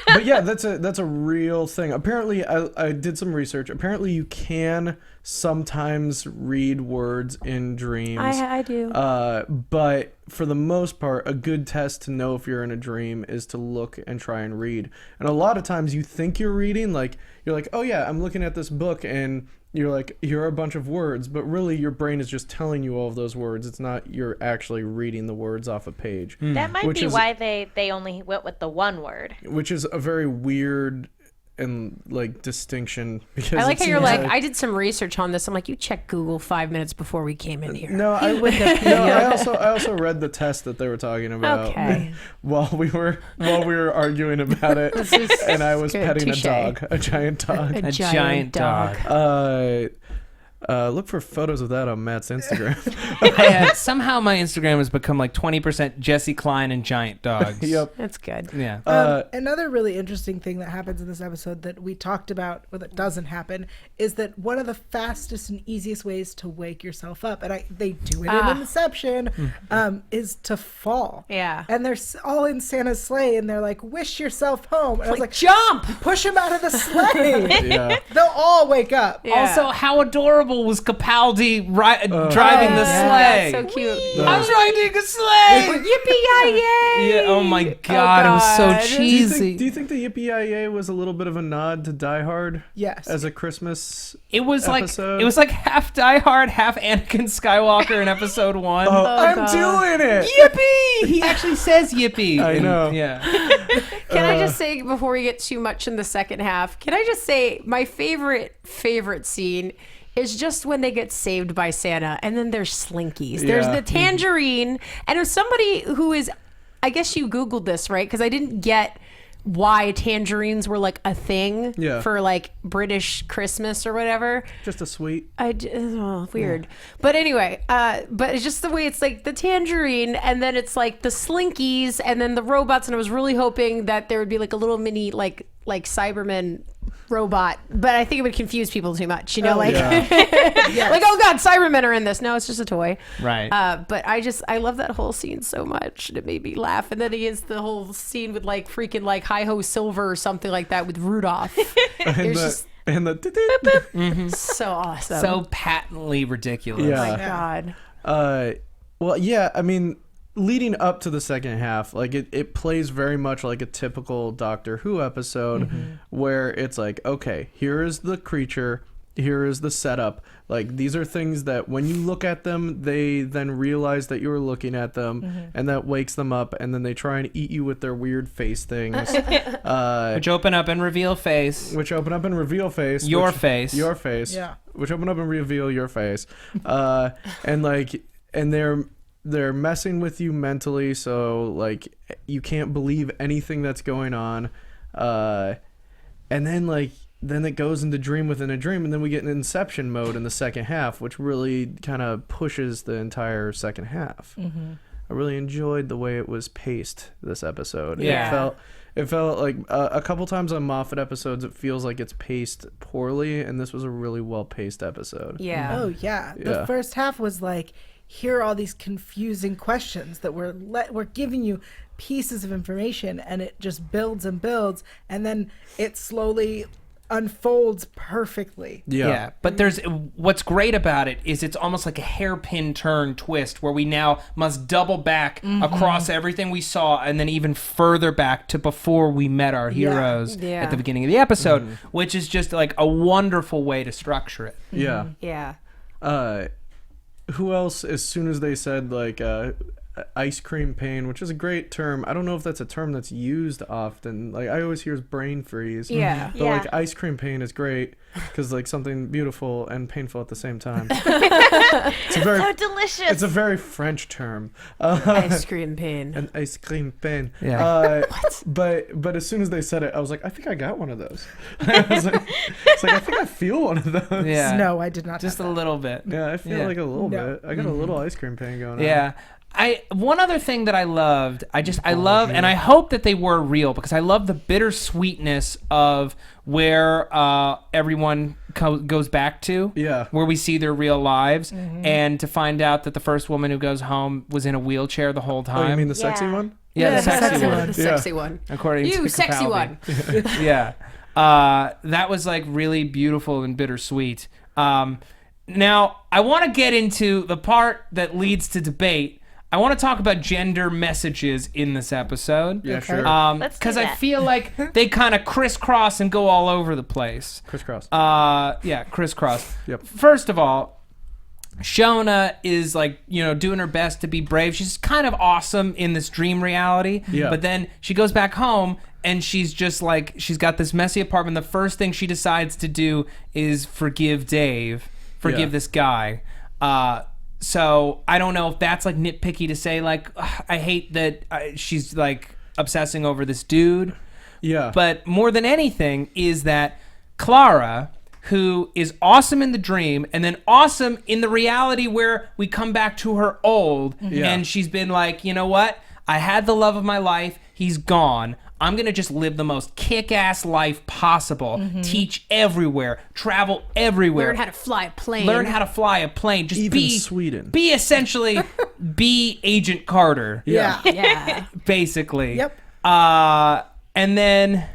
E: But yeah, that's a real thing. Apparently, I did some research. Apparently, you can sometimes read words in dreams.
C: I do.
E: But for the most part, a good test to know if you're in a dream is to look and try and read. And a lot of times, you think you're reading, like you're like, oh yeah, I'm looking at this book, and you're like, here are a bunch of words, but really your brain is just telling you all of those words. It's not you're actually reading the words off a page.
F: That might
E: Which
F: be
E: is-
F: why they only went with the one word.
E: Which is a very weird and like distinction. Because
C: I like
E: it
C: how you're
E: seems
C: like, I did some research on this. I'm like, you checked Google 5 minutes before we came in here.
E: No, I also read the test that they were talking about
C: Okay.
E: while we were arguing about it, and I was
C: good.
E: petting
C: Touche.
E: a giant dog.
B: A giant dog.
E: Look for photos of that on Matt's Instagram.
B: Somehow my Instagram has become like 20% Jesse Klein and giant dogs.
E: Yep.
C: That's good.
B: Yeah.
D: Another really interesting thing that happens in this episode that we talked about, or that doesn't happen, is that one of the fastest and easiest ways to wake yourself up, and they do it in Inception, is to fall.
C: Yeah.
D: And they're all in Santa's sleigh, and they're like, "Wish yourself home." And I was like,
C: Jump!
D: "Push him out of the sleigh."
E: Yeah.
D: They'll all wake up.
C: Yeah.
B: Also, how adorable was Capaldi driving the
C: Yeah,
B: sleigh?
C: so cute.
B: I'm riding a sleigh.
C: Yippee-yi-yay!
B: Yeah. Oh my God, it was so
C: God.
B: cheesy.
E: Do you think the Yippee-yi-yay was a little bit of a nod to Die Hard?
D: Yes.
E: As a Christmas
B: It was
E: episode?
B: like half Die Hard, half Anakin Skywalker in episode 1.
E: I'm
C: God.
E: doing it!
B: Yippee! He actually says yippee.
E: I know.
B: Yeah.
C: Can I just say, before we get too much in the second half, can I just say my favorite scene is just when they get saved by Santa, and then there's Slinkies. There's
E: Yeah.
C: the tangerine, and as somebody who is, I guess you Googled this, right? Because I didn't get why tangerines were like a thing for like British Christmas or whatever.
E: Just a sweet.
C: Weird. But anyway, but it's just the way it's like the tangerine, and then it's like the Slinkies, and then the robots, and I was really hoping that there would be like a little mini like Cyberman robot, but I think it would confuse people too much, like like, oh God, Cybermen are in this. No, it's just a toy.
B: Right.
C: But I love that whole scene so much, and it made me laugh. And then he has the whole scene with like freaking like Hi-Ho Silver or something like that with Rudolph. It was just so awesome.
B: So patently ridiculous.
E: Yeah.
C: Oh my God.
E: Well, yeah, I mean, leading up to the second half, like it plays very much like a typical Doctor Who episode where it's like, okay, here is the creature, here is the setup. Like, these are things that when you look at them, they then realize that you're looking at them, and that wakes them up, and then they try and eat you with their weird face things.
B: Which open up and reveal face.
E: Which open up and reveal face.
B: Your face.
E: Your face.
D: Yeah.
E: Which open up and reveal your face. And they're messing with you mentally, so like you can't believe anything that's going on, and then it goes into dream within a dream, and then we get an Inception mode in the second half, which really kind of pushes the entire second half. I really enjoyed the way it was paced this episode.
B: Yeah.
E: It felt like a couple times on Moffat episodes, it feels like it's paced poorly, and this was a really well paced episode.
C: Yeah.
D: Oh yeah. The first half was like, here are all these confusing questions that we're giving you pieces of information, and it just builds and builds, and then it slowly unfolds perfectly.
B: Yeah. But what's great about it is it's almost like a hairpin turn twist where we now must double back across everything we saw, and then even further back to before we met our heroes at the beginning of the episode, which is just like a wonderful way to structure it.
E: Yeah.
C: Yeah.
E: Who else, as soon as they said like ice cream pain, which is a great term, I don't know if that's a term that's used often. Like, I always hear brain freeze.
C: Yeah.
E: But like ice cream pain is great because like something beautiful and painful at the same time.
F: It's so delicious.
E: It's a very French term.
C: Ice cream pain.
E: An ice cream pain.
B: Yeah.
E: But as soon as they said it, I was like, I think I got one of those. It's like I think I feel one of those.
B: Yeah.
D: No, I did not.
B: Just a
D: have that.
B: little bit.
E: Yeah, I feel like a little bit. I got a little ice cream pain going on.
B: Yeah. One other thing that I loved, I love, and I hope that they were real, because I love the bittersweetness of where everyone goes back to, where we see their real lives, and to find out that the first woman who goes home was in a wheelchair the whole time.
E: Oh, you mean the sexy one?
B: Yeah, the sexy one.
C: The sexy one.
B: According to
C: You sexy
B: Capaldi.
C: one.
B: Yeah. That was like really beautiful and bittersweet. Now, I want to get into the part that leads to debate. I want to talk about gender messages in this episode.
E: Yeah, sure.
F: Let's do
B: Because I
F: that.
B: feel like they kind of crisscross and go all over the place.
E: Crisscross.
B: Yeah, crisscross.
E: Yep.
B: First of all, Shona is like, doing her best to be brave. She's kind of awesome in this dream reality.
E: Yeah.
B: But then she goes back home and she's just like, she's got this messy apartment. The first thing she decides to do is forgive Dave, forgive this guy. So I don't know if that's like nitpicky to say, like, I hate that she's like obsessing over this dude.
E: Yeah.
B: But more than anything is that Clara, who is awesome in the dream and then awesome in the reality where we come back to her old, and she's been like, you know what? I had the love of my life. He's gone. I'm going to just live the most kick-ass life possible. Teach everywhere. Travel everywhere.
C: Learn how to fly a plane.
B: Learn how to fly a plane. Just
E: Even
B: be
E: Sweden.
B: Be essentially be Agent Carter.
D: Yeah.
C: Yeah.
B: Basically.
D: Yep.
B: And then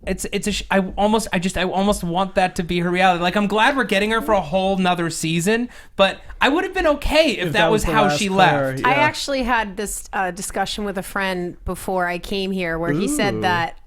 B: I almost want that to be her reality. Like, I'm glad we're getting her for a whole nother season, but I would have been okay if that was
E: the
B: how
E: last
B: she
E: Claire,
B: left.
E: yeah.
C: I actually had this discussion with a friend before I came here where he said that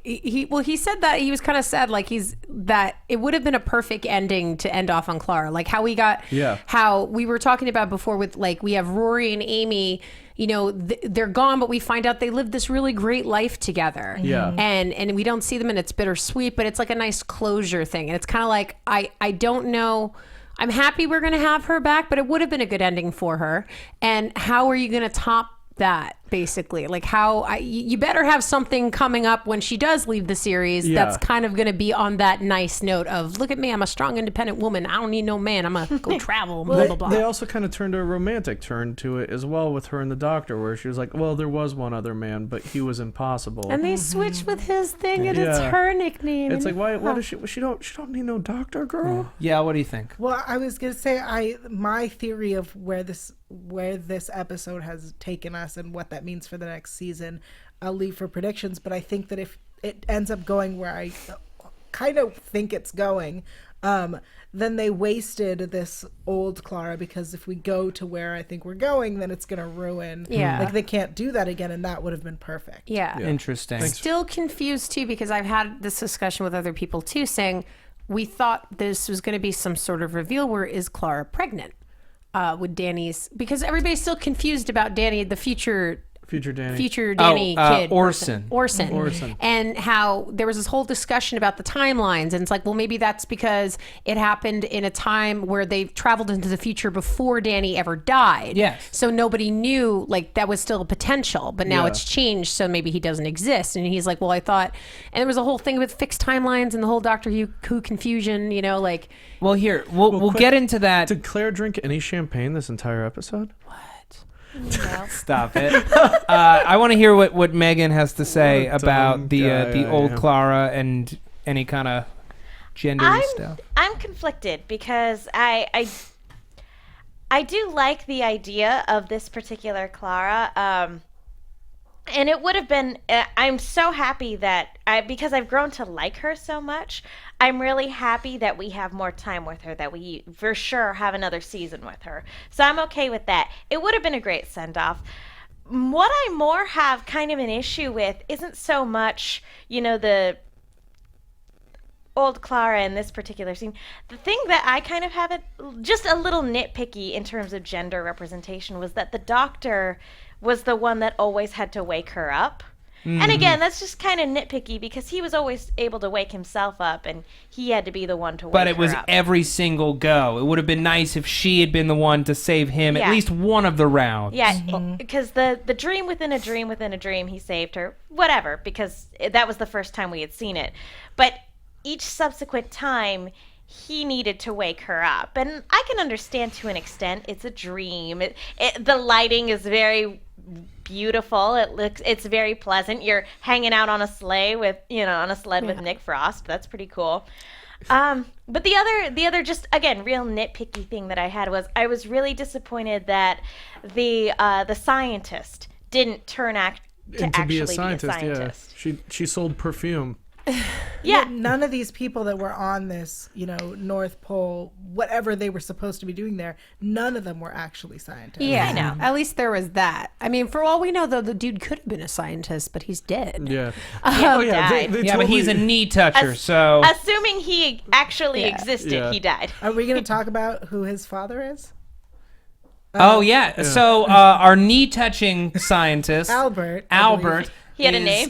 C: he said that he was kind of sad, like that it would have been a perfect ending to end off on Clara, like how we got, how we were talking about before with, like, we have Rory and Amy, you know, they're gone, but we find out they lived this really great life together.
E: Yeah.
C: And we don't see them, and it's bittersweet, but it's like a nice closure thing. And it's kind of like, I don't know. I'm happy we're going to have her back, but it would have been a good ending for her. And how are you going to top that, basically? Like, you better have something coming up when she does leave the series that's kind of going to be on that nice note of, look at me, I'm a strong, independent woman, I don't need no man, I'm gonna go travel, blah blah blah.
E: They also kind of turned a romantic turn to it as well with her and the doctor, where she was like, well, there was one other man, but he was impossible.
C: And they switched with his thing, and it's her nickname.
E: It's like, why does she don't need no doctor, girl?
B: Yeah, what do you think?
D: Well, I was gonna say, my theory of where this episode has taken us and what that means for the next season, I'll leave for predictions, but I think that if it ends up going where I kind of think it's going, then they wasted this old Clara, because if we go to where I think we're going, then it's gonna ruin. Like, they can't do that again, and that would have been perfect.
B: Interesting.
C: Still confused too, because I've had this discussion with other people too, saying we thought this was going to be some sort of reveal where is Clara pregnant with Danny's, because everybody's still confused about Danny, the future Danny kid, Orson, and how there was this whole discussion about the timelines, and it's like, well, maybe that's because it happened in a time where they traveled into the future before Danny ever died.
B: Yes.
C: So nobody knew, like, that was still a potential, but now it's changed, so maybe he doesn't exist. And he's like, well, I thought, and there was a whole thing with fixed timelines and the whole Doctor Who confusion, you know, like.
B: Well, here we'll get into that.
E: Did Claire drink any champagne this entire episode?
F: No.
B: Stop it. I want to hear what Megan has to say about the old Clara and any kind of gender stuff.
F: I'm conflicted because I do like the idea of this particular Clara. And it would have been, I'm so happy that, because I've grown to like her so much, I'm really happy that we have more time with her, that we for sure have another season with her. So I'm okay with that. It would have been a great send-off. What I more have kind of an issue with isn't so much, you know, the old Clara in this particular scene. The thing that I kind of have just a little nitpicky in terms of gender representation was that the doctor was the one that always had to wake her up. And again, that's just kind of nitpicky because he was always able to wake himself up and he had to be the one to wake her up.
B: But it was every single go. It would have been nice if she had been the one to save him at least one of the rounds.
F: Yeah, because the dream within a dream within a dream, he saved her. Whatever, because that was the first time we had seen it. But each subsequent time, he needed to wake her up. And I can understand to an extent. It's a dream. The lighting is very beautiful. It's very pleasant. You're hanging out on a sleigh with, on a sled with Nick Frost. That's pretty cool. But the other just, again, real nitpicky thing that I had was I was really disappointed that the scientist didn't turn to actually be a scientist.
E: Yeah. She sold perfume.
F: Yeah.
D: None of these people that were on this, North Pole, whatever they were supposed to be doing there, none of them were actually scientists.
C: Yeah, I know. At least there was that. I mean, for all we know, though, the dude could have been a scientist, but he's dead.
E: Yeah.
B: But he's a knee toucher, so...
F: Assuming he actually existed, he died.
D: Are we going to talk about who his father is?
B: So our knee-touching scientist...
D: Albert.
F: He had a name?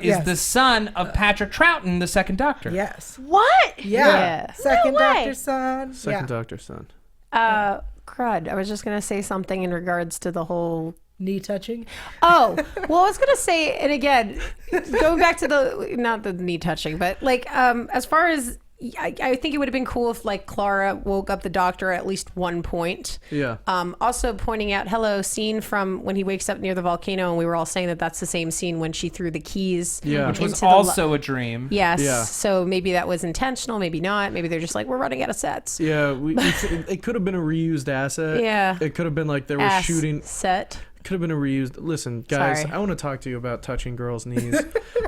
B: Is the son of Patrick Troughton, the second Doctor.
D: Yes.
F: What?
D: Yeah. Second
F: No way.
D: Doctor's son.
E: Second Doctor's son.
C: Crud. I was just going to say something in regards to the whole...
D: knee touching?
C: Oh, well, I was going to say, and again, going back to not the knee touching, but as far as... I think it would have been cool if Clara woke up the Doctor at least one point.
E: Yeah.
C: Also pointing out, scene from when he wakes up near the volcano, and we were all saying that that's the same scene when she threw the keys.
E: Yeah.
B: Which was also a dream.
C: Yes.
E: Yeah.
C: So maybe that was intentional, maybe not. Maybe they're just we're running out of sets.
E: Yeah. It could have been a reused asset.
C: Yeah.
E: It could have been they were shooting.
C: Set.
E: Could have been a reused. Listen, guys,
C: Sorry.
E: I want to talk to you about touching girls' knees.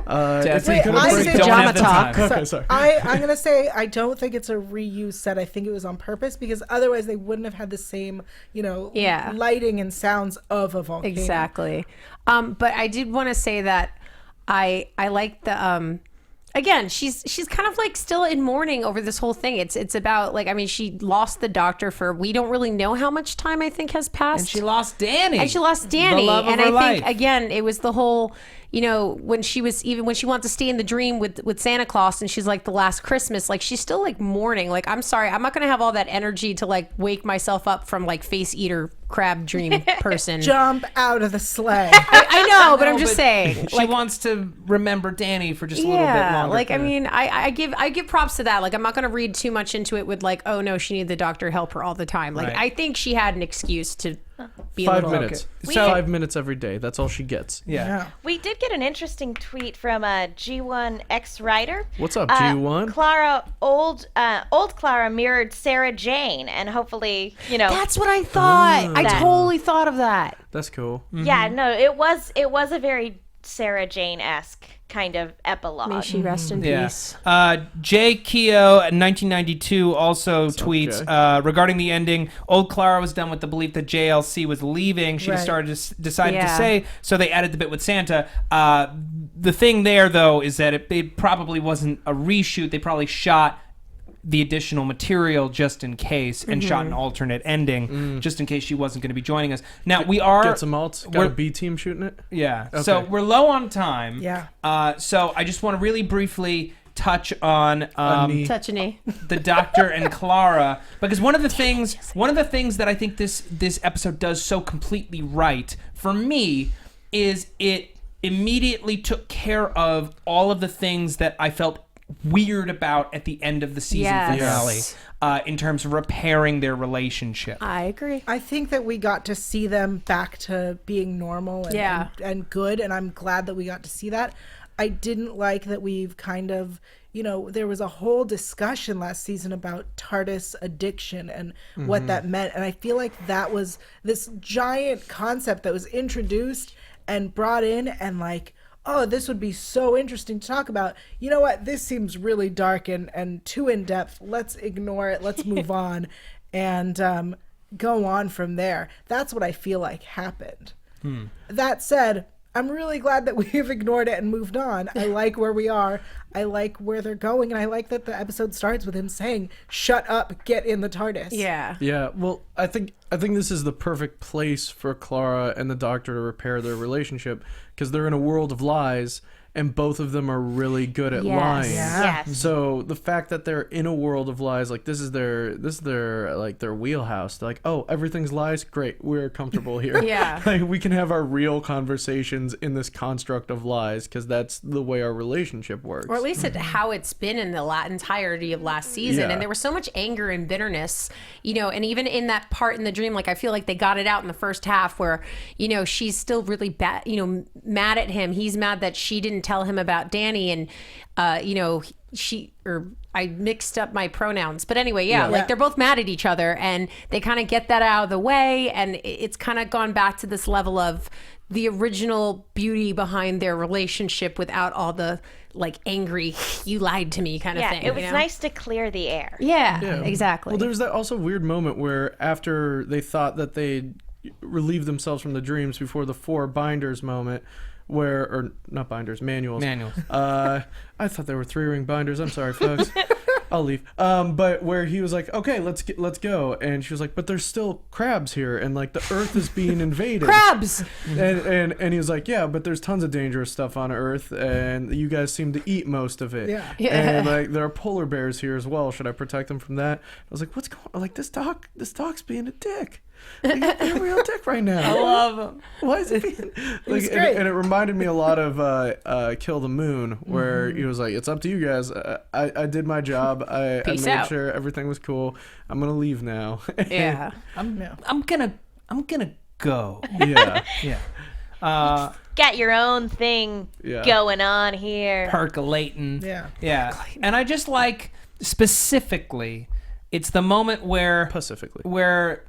B: Jesse,
D: Wait,
B: don't
D: I
B: have
D: say
B: the
C: Pajama
B: time.
C: talk.
E: Okay, sorry.
D: I'm gonna say I don't think it's a reused set. I think it was on purpose because otherwise they wouldn't have had the same,
C: Yeah.
D: lighting and sounds of a volcano.
C: Exactly. But I did want to say that I like the again, she's kind of like still in mourning over this whole thing. It's about like, I mean, she lost the doctor for, we don't really know how much time I think has passed.
B: And she lost Danny.
C: The
B: love of
C: and
B: her
C: I
B: life.
C: think again, it was the whole, when she wanted to stay in the dream with Santa Claus and she's like the last Christmas, like she's still like mourning. Like, I'm sorry, I'm not gonna have all that energy to like wake myself up from like face eater crab dream person.
D: Jump out of the sleigh.
C: I know, but I'm just saying.
B: She wants to remember Danny for just a little bit longer.
C: Like, I mean, I give props to that. Like, I'm not going to read too much into it with like, oh no, she needed the doctor to help her all the time. Like,
B: Right.
C: I think she had an excuse to be
E: 5
C: a little.
E: minutes.
B: Okay.
E: So 5 minutes every day. That's all she gets.
B: yeah.
F: We did get an interesting tweet from a G1 ex-writer.
E: What's up, G1?
F: Clara, old Clara mirrored Sarah Jane, and hopefully,
C: That's what I thought. I
F: That-
C: totally thought of that.
E: That's cool.
F: Yeah, no, it was a very Sarah Jane-esque kind of epilogue.
C: May she rest in
B: Yeah.
C: peace.
B: Jay Keogh, 1992, also tweets
E: Jay?
B: regarding the ending. Old Clara was done with the belief that JLC was leaving. She
D: Right.
B: decided to
C: Yeah.
B: say, so they added the bit with Santa. The thing there, though, is that it probably wasn't a reshoot. They probably shot the additional material just in case and shot an alternate ending just in case she wasn't going to be joining us. Now, we are...
E: Get some alts. Got
B: we're-
E: a B team shooting it.
B: Yeah.
E: Okay.
B: So we're low on time.
D: Yeah.
B: So I just want to really briefly touch on
E: knee.
C: Touch a knee.
B: the Doctor and Clara, because one of the things that I think this episode does so completely right for me is it immediately took care of all of the things that I felt weird about at the end of the season
C: Yes.
B: finale in terms of repairing their relationship.
C: I agree.
D: I think that we got to see them back to being normal and,
C: Yeah.
D: and good, and I'm glad that we got to see that. I didn't like that we've kind of, there was a whole discussion last season about TARDIS addiction and what that meant. And I feel like that was this giant concept that was introduced and brought in and like, oh, this would be so interesting to talk about. You know what? This seems really dark and too in depth. Let's ignore it. Let's move on and go on from there. That's what I feel like happened. That said, I'm really glad that we've ignored it and moved on. I like where we are. I like where they're going. And I like that the episode starts with him saying, shut up, get in the TARDIS.
C: Yeah.
E: Yeah, well, I think this is the perfect place for Clara and the Doctor to repair their relationship because they're in a world of lies, and both of them are really good at
C: Yes.
E: lying.
D: Yeah.
F: Yes.
E: So the fact that they're in a world of lies, like this is their like their wheelhouse. They're like, oh, everything's lies. Great, we're comfortable here.
C: Yeah.
E: Like we can have our real conversations in this construct of lies because that's the way our relationship works.
C: Or at least how it's been in the entirety of last season.
E: Yeah.
C: And there was so much anger and bitterness, and even in that part in the dream, like I feel like they got it out in the first half where, she's still really bad, mad at him. He's mad that she didn't tell him about Danny and, I mixed up my pronouns. But anyway, yeah, like they're both mad at each other and they kind of get that out of the way. And it's kind of gone back to this level of the original beauty behind their relationship without all the like angry, you lied to me kind of thing.
F: It was nice to clear the air.
C: Yeah,
E: Yeah.
C: exactly.
E: Well, there was that also weird moment where after they thought that they'd relieved themselves from the dreams before the 4 binders moment, or not binders, manuals. I thought they were 3-ring binders. I'm sorry, folks. I'll leave. But where he was like, okay, let's go, and she was like, but there's still crabs here, and like the Earth is being invaded.
C: Crabs!
E: And he was like, yeah, but there's tons of dangerous stuff on Earth, and you guys seem to eat most of it.
D: Yeah.
E: And like there are polar bears here as well. Should I protect them from that? I was like, what's going on? Like this doc's being a dick. Like, he's being a real dick right now.
B: I love him.
E: Why is it being like? And it reminded me a lot of Kill the Moon, where he was like, "It's up to you guys. I did my job. I
C: Peace
E: made
C: out.
E: sure everything was cool. I'm gonna leave now."
C: Yeah.
B: I'm gonna go.
E: Yeah.
B: Yeah.
F: Got your own thing
E: Yeah.
F: going on here.
B: Percolating.
D: Yeah.
B: Yeah. And I just like specifically, it's the moment where
E: Pacifically.
B: where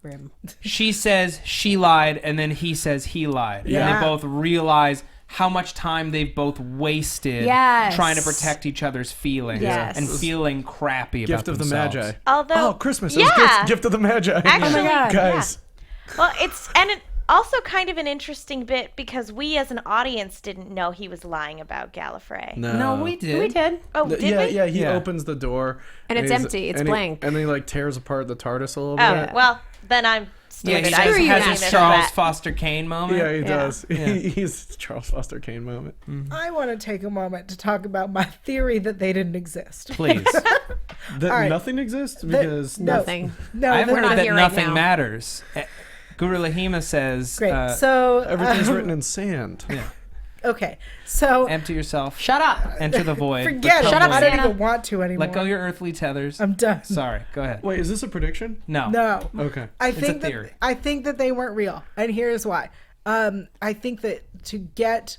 C: rim.
B: She says she lied, and then he says he lied.
D: Yeah.
B: And they both realize how much time they've both wasted
C: Yes.
B: trying to protect each other's feelings
C: Yes.
B: and feeling crappy about
E: Gift of the
B: themselves.
E: Magi.
F: Although,
E: Oh, Christmas.
F: Yeah.
E: It was gift of the Magi.
F: Actually,
C: Oh my God.
E: Guys.
F: Well, it also kind of an interesting bit because we as an audience didn't know he was lying about Gallifrey.
B: No, we did.
C: We did.
F: Oh, did
E: yeah,
F: we?
E: yeah, he
B: Yeah.
E: opens the door.
C: And it's
E: he's-
C: empty. It's
E: and
C: blank.
E: and then he like tears apart the TARDIS a little
F: Oh,
E: bit.
F: well, then I'm
B: Yeah,
F: stupid.
B: he
F: I
B: has,
F: didn't
B: has
F: see
B: his
F: this
B: Charles
F: that.
B: Foster Kane moment.
E: Yeah, he
C: Yeah.
E: does. He's Charles Foster Kane moment.
D: I want to take a moment to talk about my theory that they didn't exist.
B: Please.
E: That
D: right.
E: nothing exists because
D: no.
C: Nothing.
D: No,
B: I've
D: they're
B: heard
C: not
B: that
C: here right
B: nothing
C: now.
B: matters. Guru Lahima says,
D: great. So
E: everything's written in sand.
D: okay, so
B: empty yourself,
C: Shut up.
B: enter the void.
D: forget it.
B: become
C: Shut up,
D: I
B: void.
D: don't
C: Santa.
D: even want to anymore.
B: Let go your earthly tethers.
D: I'm done.
B: Sorry, go ahead.
E: Wait, is this a prediction?
B: No.
D: No.
E: Okay.
D: I think
B: theory.
D: I think that they weren't real, and here's why. I think that to get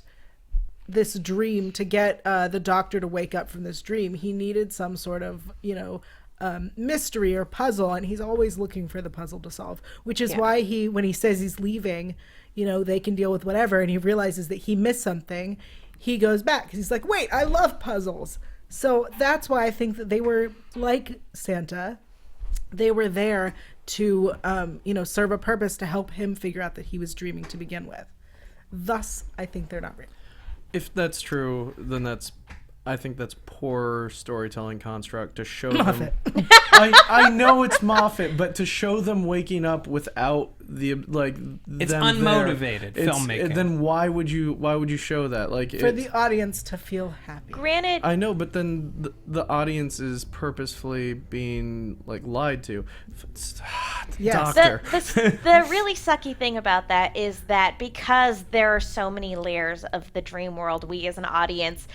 D: this dream, to get the Doctor to wake up from this dream, he needed some sort of, mystery or puzzle, and he's always looking for the puzzle to solve. Which is why when he says he's leaving, they can deal with whatever, and he realizes that he missed something. He goes back because he's like, wait, I love puzzles. So that's why I think that they were like Santa. They were there to, serve a purpose to help him figure out that he was dreaming to begin with. Thus, I think they're not real.
E: If that's true, then I think that's poor storytelling construct to show
D: Moffat.
E: them. I know it's Moffat, but to show them waking up without the
B: It's
E: them
B: unmotivated
E: there,
B: filmmaking.
E: Then why would you show that? Like
D: For the audience to feel happy.
F: Granted,
E: I know, but then the audience is purposefully being lied to.
D: Yes.
E: Doctor.
F: the really sucky thing about that is that because there are so many layers of the dream world, we as an audience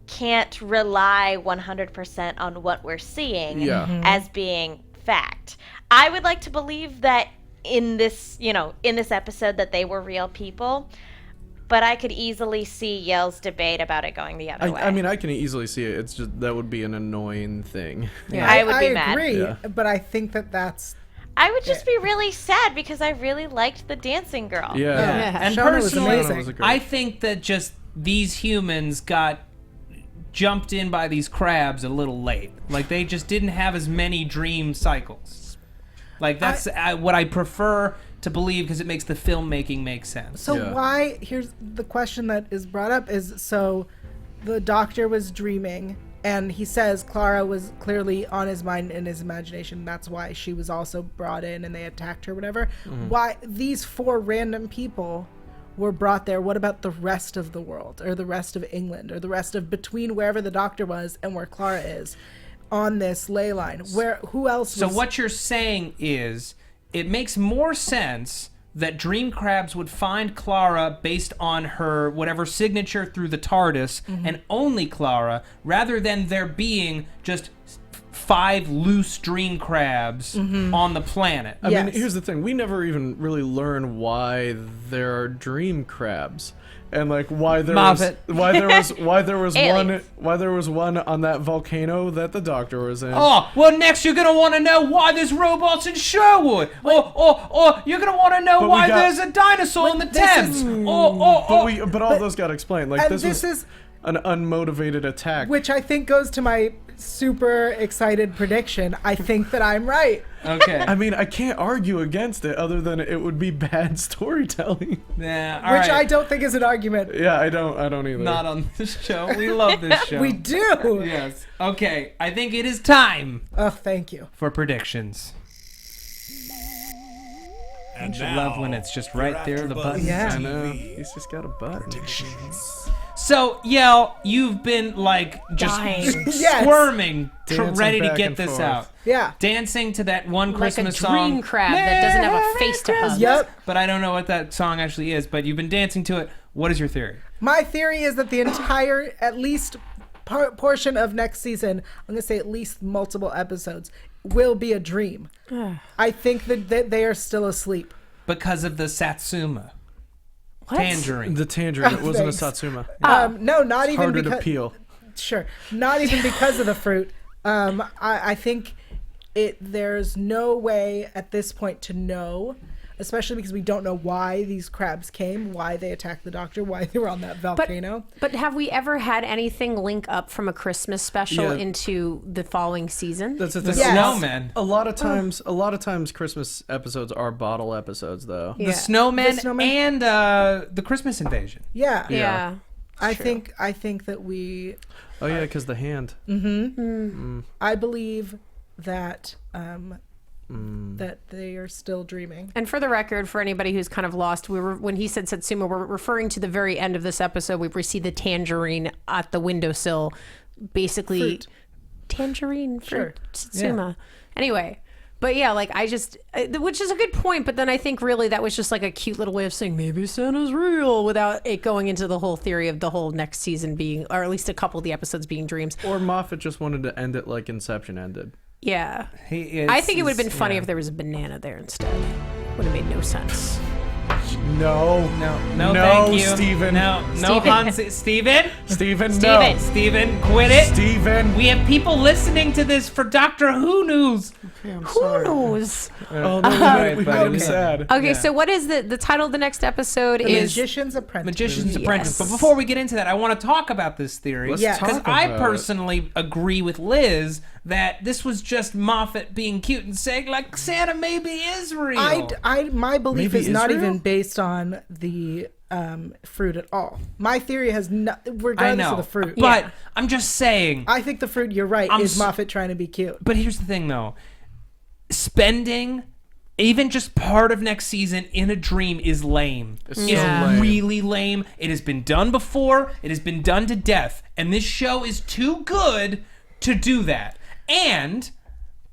F: can't rely 100% on what we're seeing as being fact. I would like to believe that in this episode that they were real people, but I could easily see Yael's debate about it going the other way.
E: I mean, I can easily see it. It's just that would be an annoying thing.
B: Yeah.
F: I would be mad.
D: agree,
E: Yeah.
D: but I think that's
F: I would just be really sad because I really liked the dancing girl.
E: Yeah.
B: And
D: Shona was
B: personally,
D: amazing.
B: I think that just these humans got jumped in by these crabs a little late. Like, they just didn't have as many dream cycles. Like, that's what I prefer to believe because it makes the filmmaking make sense.
D: So
E: Yeah.
D: why, here's the question that is brought up is, so the Doctor was dreaming and he says Clara was clearly on his mind and his imagination. That's why she was also brought in and they attacked her, whatever. Why these 4 random people were brought there? What about the rest of the world or the rest of England or the rest of between wherever the Doctor was and where Clara is on this ley line? Who else
B: So
D: was...
B: what you're saying is it makes more sense that dream crabs would find Clara based on her whatever signature through the TARDIS and only Clara, rather than there being just 5 loose dream crabs on the planet.
E: I mean,
D: Yes.
E: here's the thing: we never even really learn why there are dream crabs, and why there
B: Moffat.
E: why there was
F: Aliens.
E: one on that volcano that the Doctor was in.
B: Oh, well, next you're going to want to know why there's robots in Sherwood. Or you're going to want to know
E: But we
B: why
E: got-
B: there's a dinosaur in the
D: this
B: Thames.
D: is-
E: But all those got explained.
D: and
E: This
D: this
E: was
D: is
E: an unmotivated attack.
D: which I think goes to my super excited prediction. I think that I'm right.
B: Okay.
E: I mean, I can't argue against it, other than it would be bad storytelling.
B: Yeah, all
D: Which
B: right.
D: I don't think is an argument.
E: Yeah, I don't either.
B: Not on this show. We love this show.
D: We do.
B: Yes. Okay, I think it is time
D: Oh, thank you.
B: for predictions.
A: And
B: I love when it's just right there, the button.
D: Yeah.
E: I know. He's just got a button.
B: So, Yael, you've been just
C: Dying.
D: Yes.
B: squirming,
E: Dancing
B: ready to
E: back
B: get
E: and
B: this
E: forth.
B: out.
D: Yeah.
B: Dancing to that one
C: Like a
B: Christmas
C: dream
B: song.
C: crab that doesn't have a face to hug.
D: Yep.
B: But I don't know what that song actually is, but you've been dancing to it. What is your theory?
D: My theory is that the entire, at least portion of next season, I'm going to say at least multiple episodes, will be a dream. I think that they are still asleep.
B: Because of the Satsuma.
C: What?
B: Tangerine.
E: The tangerine. It wasn't a
D: Thanks.
E: Satsuma.
D: No, not even
E: Harder
D: because...
E: to peel.
D: Sure. Not even because of the fruit. I think there's no way at this point to know, especially because we don't know why these crabs came, why they attacked the doctor, why they were on that volcano.
C: But have we ever had anything link up from a Christmas special into the following season?
E: That's the
B: The
E: thing.
B: snowman.
E: A lot of times, Christmas episodes are bottle episodes, though.
C: Yeah.
B: The snowman,
D: The snowman.
B: and the Christmas invasion.
D: Yeah.
C: Yeah.
D: I think that we...
E: Oh yeah, because the hand.
D: I believe that that they are still dreaming.
C: And for the record, for anybody who's kind of lost, when he said Satsuma, we're referring to the very end of this episode where we see the tangerine at the windowsill, basically
D: Fruit.
C: tangerine for
D: Sure.
C: Satsuma. Anyway, but yeah, like which is a good point, but then I think really that was just like a cute little way of saying maybe Santa's real without it going into the whole theory of the whole next season being, or at least a couple of the episodes being dreams.
E: Or Moffat just wanted to end it like Inception ended.
C: Yeah. I think it would have been funny if there was a banana there instead. Would have made no sense.
E: No,
B: No, thank you.
E: Steven.
B: No,
C: Steven.
B: Hans. Steven?
E: Steven,
C: Steven.
E: no.
B: Steven, quit it.
E: Steven.
B: We have people listening to this for Doctor Who news.
C: Who knows?
E: Oh,
B: Right,
E: we
B: buddy,
E: be
B: listen.
E: sad.
C: Okay,
B: Yeah.
C: so what is the title of the next episode?
D: The
C: Is
D: Magician's Apprentice.
B: Magician's
C: Yes.
B: Apprentice. But before we get into that, I want to talk about this theory.
E: Let's
D: Yeah.
E: talk
B: Because
E: about
B: I
E: it.
B: personally agree with Liz that this was just Moffat being cute and saying, like, Santa maybe is real.
D: My belief
E: Maybe
D: is not
E: Israel?
D: even based on the fruit at all. My theory has not,
B: I
D: regardless
B: know.
D: of the fruit.
B: But I'm just saying.
D: I think the fruit, you're right, is Moffat trying to be cute.
B: But here's the thing, though. Spending even just part of next season in a dream is lame. It's really lame. It has been done before. It has been done to death. And this show is too good to do that. And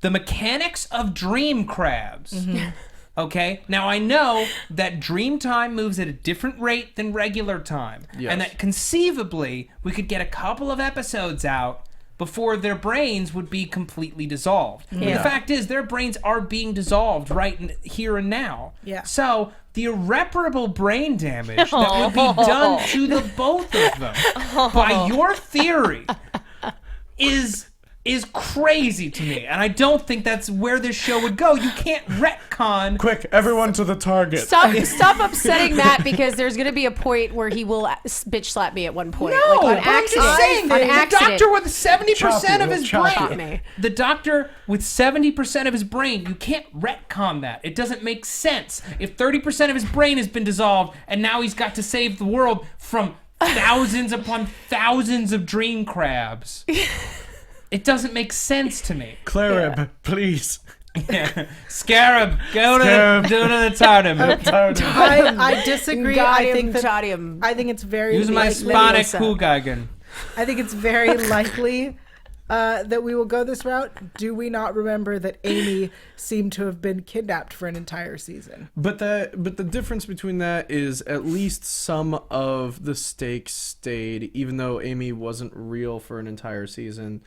B: the mechanics of dream crabs. Okay? Now, I know that dream time moves at a different rate than regular time.
E: Yes.
B: And that conceivably, we could get a couple of episodes out before their brains would be completely dissolved. But the fact is, their brains are being dissolved here and now.
D: Yeah.
B: So the irreparable brain damage that would be done to the both of them by your theory is crazy to me, and I don't think that's where this show would go. You can't retcon.
E: Quick, everyone to the target.
C: Stop upsetting Matt, because there's going to be a point where he will bitch slap me at one point.
B: No,
C: like on
B: but I'm
C: accident.
B: just saying,
C: On
B: the
C: accident.
B: doctor with 70% of his
C: Chop
B: brain.
C: me.
B: The doctor with 70% of his brain, you can't retcon that. It doesn't make sense. If 30% of his brain has been dissolved, and now he's got to save the world from thousands upon thousands of dream crabs. It doesn't make sense to me.
E: Clarib, please.
B: Scarab, go to the Tardum.
D: I disagree. I think it's very
B: Use my
D: likely-
B: Sponic Hugagen.
D: I think it's very likely that we will go this route. Do we not remember that Amy seemed to have been kidnapped for an entire season?
E: But the difference between that is at least some of the stakes stayed, even though Amy wasn't real for an entire season.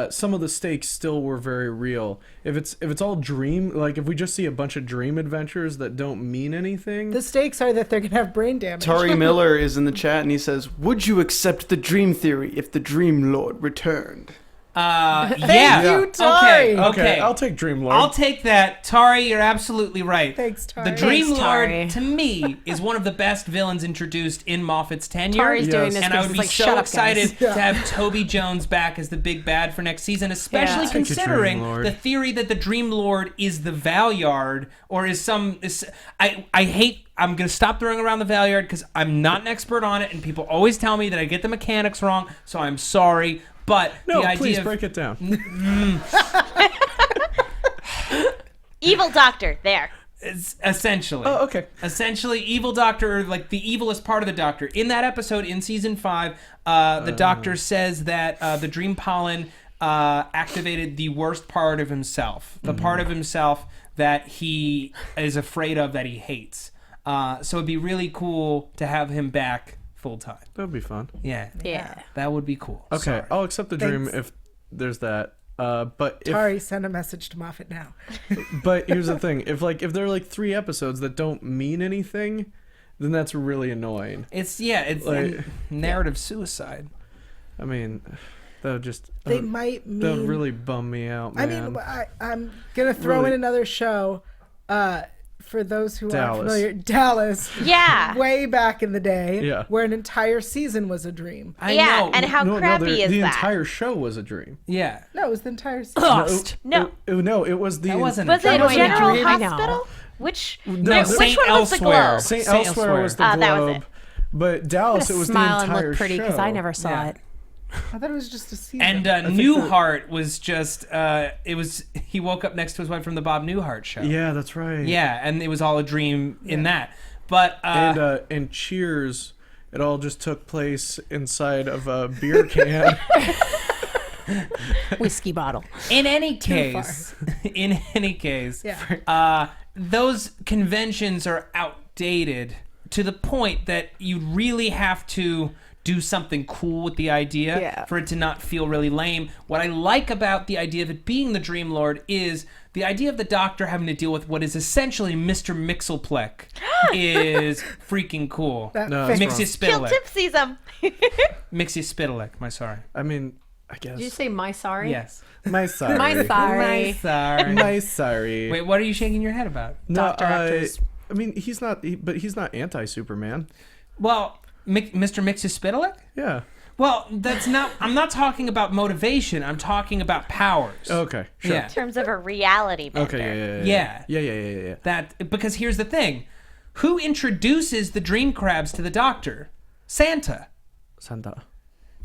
E: Some of the stakes still were very real. If it's all dream, like if we just see a bunch of dream adventures that don't mean anything,
D: The stakes are that they're going to have brain damage.
G: Tari Miller is in the chat and he says, "Would you accept the dream theory if the Dream Lord returned?"
B: Yeah.
D: you, Tari.
B: Okay.
E: I'll take Dream Lord.
B: I'll take that. Tari, you're absolutely right.
D: Thanks, Tari.
B: The Dream
C: Thanks,
B: Lord,
C: Tari.
B: to me, is one of the best villains introduced in Moffat's tenure.
C: Tari's doing
E: Yes.
C: this
B: And I
C: because
B: would
C: it's
B: be
C: like,
B: so
C: shut up, guys.
B: excited to have Toby Jones back as the big bad for next season, especially
C: Yeah.
E: Take a
B: considering
E: Dream Lord.
B: the theory that the Dream Lord is the Valyard, or is some... I'm going to stop throwing around the Valyard because I'm not an expert on it, and people always tell me that I get the mechanics wrong, so I'm sorry. But
E: no,
B: the idea
E: please
B: of...
E: break it down.
F: Evil Doctor, there.
B: Essentially.
E: Oh, okay.
B: Essentially, evil doctor, or like the evilest part of the doctor. In that episode, in season 5, the doctor says that the dream pollen activated the worst part of himself. The part of himself that he is afraid of, that he hates. So it'd be really cool to have him back full time.
E: That'd be fun.
B: Yeah.
C: Yeah.
B: That would be cool.
E: Okay,
B: Sorry.
E: I'll accept the dream
D: Thanks.
E: if there's that. But if,
D: Tari, send a message to Moffat now.
E: but here's the thing: if there are like 3 episodes that don't mean anything, then that's really annoying.
B: It's
E: Like-
B: narrative suicide.
E: I mean, That would just
D: They might mean.
E: that would really bum me out, man.
D: I mean, I'm gonna throw in
E: Really?
D: another show. For those who aren't
E: Dallas.
D: familiar, Dallas.
F: Yeah.
D: Way back in the day,
E: Yeah.
D: where an entire season was a dream.
B: I
F: Yeah,
B: know.
F: and how crappy is
E: the
F: that?
E: entire show was a dream.
B: yeah.
D: No, it was the entire season.
C: Lost.
F: No.
E: No, it was the.
B: That wasn't.
F: Was it
C: wasn't a
F: General
C: dream. I know.
F: Hospital? Which
E: No,
F: which one was the globe?
E: St.
B: Saint
E: Elsewhere was the
F: Ah, that was
E: globe,
F: it.
E: but Dallas it was
C: Smile
E: the
C: and
E: entire
C: look pretty
E: show.
C: because I never saw
B: Yeah.
C: it.
D: I thought it was just a season.
B: And
E: think
B: Newhart was just. It was. He woke up next to his wife from the Bob Newhart show.
E: Yeah, that's right.
B: Yeah, and it was all a dream in that. But
E: And Cheers, it all just took place inside of a beer can.
C: Whiskey bottle.
B: in any case,
D: Yeah.
B: those conventions are outdated to the point that you really have to do something cool with the idea
C: Yeah.
B: for it to not feel really lame. What I like about the idea of it being the Dream Lord is the idea of the Doctor having to deal with what is essentially Mr. Mixelpleck is freaking cool.
E: No, that's wrong.
F: Kill
B: Mixie
F: Tipsies them.
B: Spittelek, my sorry.
E: I mean, I guess.
C: Did you say my sorry?
B: Yes.
E: My sorry.
C: My sorry.
B: Sorry.
E: My sorry.
B: Wait, what are you shaking your head about?
C: Doctor actors.
E: I mean, he's not. But he's not anti-Superman.
B: Well, Mr. Mixie Spittelek?
E: Yeah.
B: Well, that's not. I'm not talking about motivation. I'm talking about powers.
E: Okay. Sure.
B: Yeah.
F: In terms of a reality bender.
E: Okay.
B: Yeah.
E: Yeah.
B: That because here's the thing, who introduces the dream crabs to the Doctor? Santa.
E: Santa.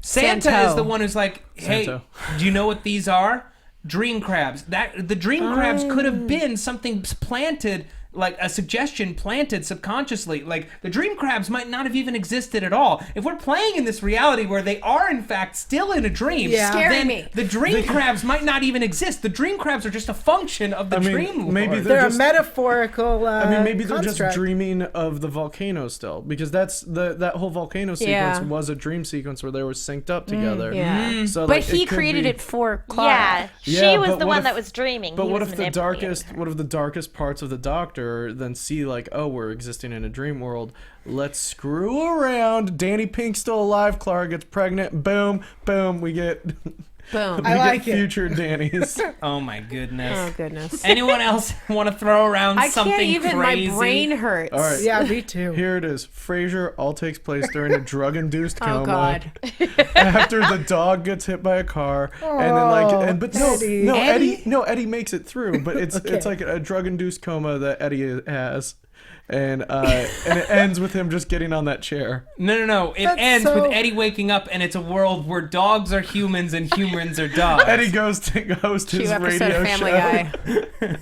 B: Santa
C: Santo.
B: is the one who's like, hey,
E: Santo.
B: do you know what these are? Dream crabs. That the dream crabs could have been something planted. Like a suggestion planted subconsciously. Like the dream crabs might not have even existed at all. If we're playing in this reality where they are in fact still in a dream,
D: Yeah.
C: Scaring
B: then
C: me.
B: the dream crabs might not even exist. The dream crabs are just a function of the
E: I mean,
B: dream lord.
E: maybe
D: They're
E: just-
D: a metaphorical.
E: I mean, maybe they're
D: construct.
E: just dreaming of the volcano still, because that's that whole volcano sequence
C: Yeah.
E: was a dream sequence where they were synced up together.
C: Yeah.
E: So,
C: But
E: like,
C: he
E: it could
C: created
E: be-
C: it for Clara.
F: Yeah,
E: Yeah,
F: she was
E: but
F: the
E: what
F: one
E: if-
F: that was dreaming.
E: But
F: He
E: what
F: was
E: if the
F: manipulating
E: darkest,
F: her.
E: what if the darkest parts of the Doctor then see like, oh, we're existing in a dream world. Let's screw around. Danny Pink's still alive. Clara gets pregnant. Boom, boom. We get
C: Boom.
D: I like
E: get
D: it.
E: future Danny's.
B: Oh my goodness.
C: Oh goodness.
B: Anyone else want to throw around
C: I
B: something
C: can't even.
B: crazy?
C: My brain hurts.
E: All right.
D: Yeah, me too.
E: Here it is. Frasier all takes place during a drug-induced coma.
C: Oh God.
E: After the dog gets hit by a car, and then like, but no,
D: Eddie.
E: no,
B: Eddie?
E: Eddie makes it through, but it's
D: Okay.
E: it's like a drug-induced coma that Eddie has, and it ends with him just getting on that chair.
B: No. It
D: That's
B: ends
D: so-
B: with Eddie waking up, and it's a world where dogs are humans and humans are dogs.
E: Eddie goes to host
C: Cue
E: his
C: episode
E: radio
C: of Family
E: show.
C: Guy.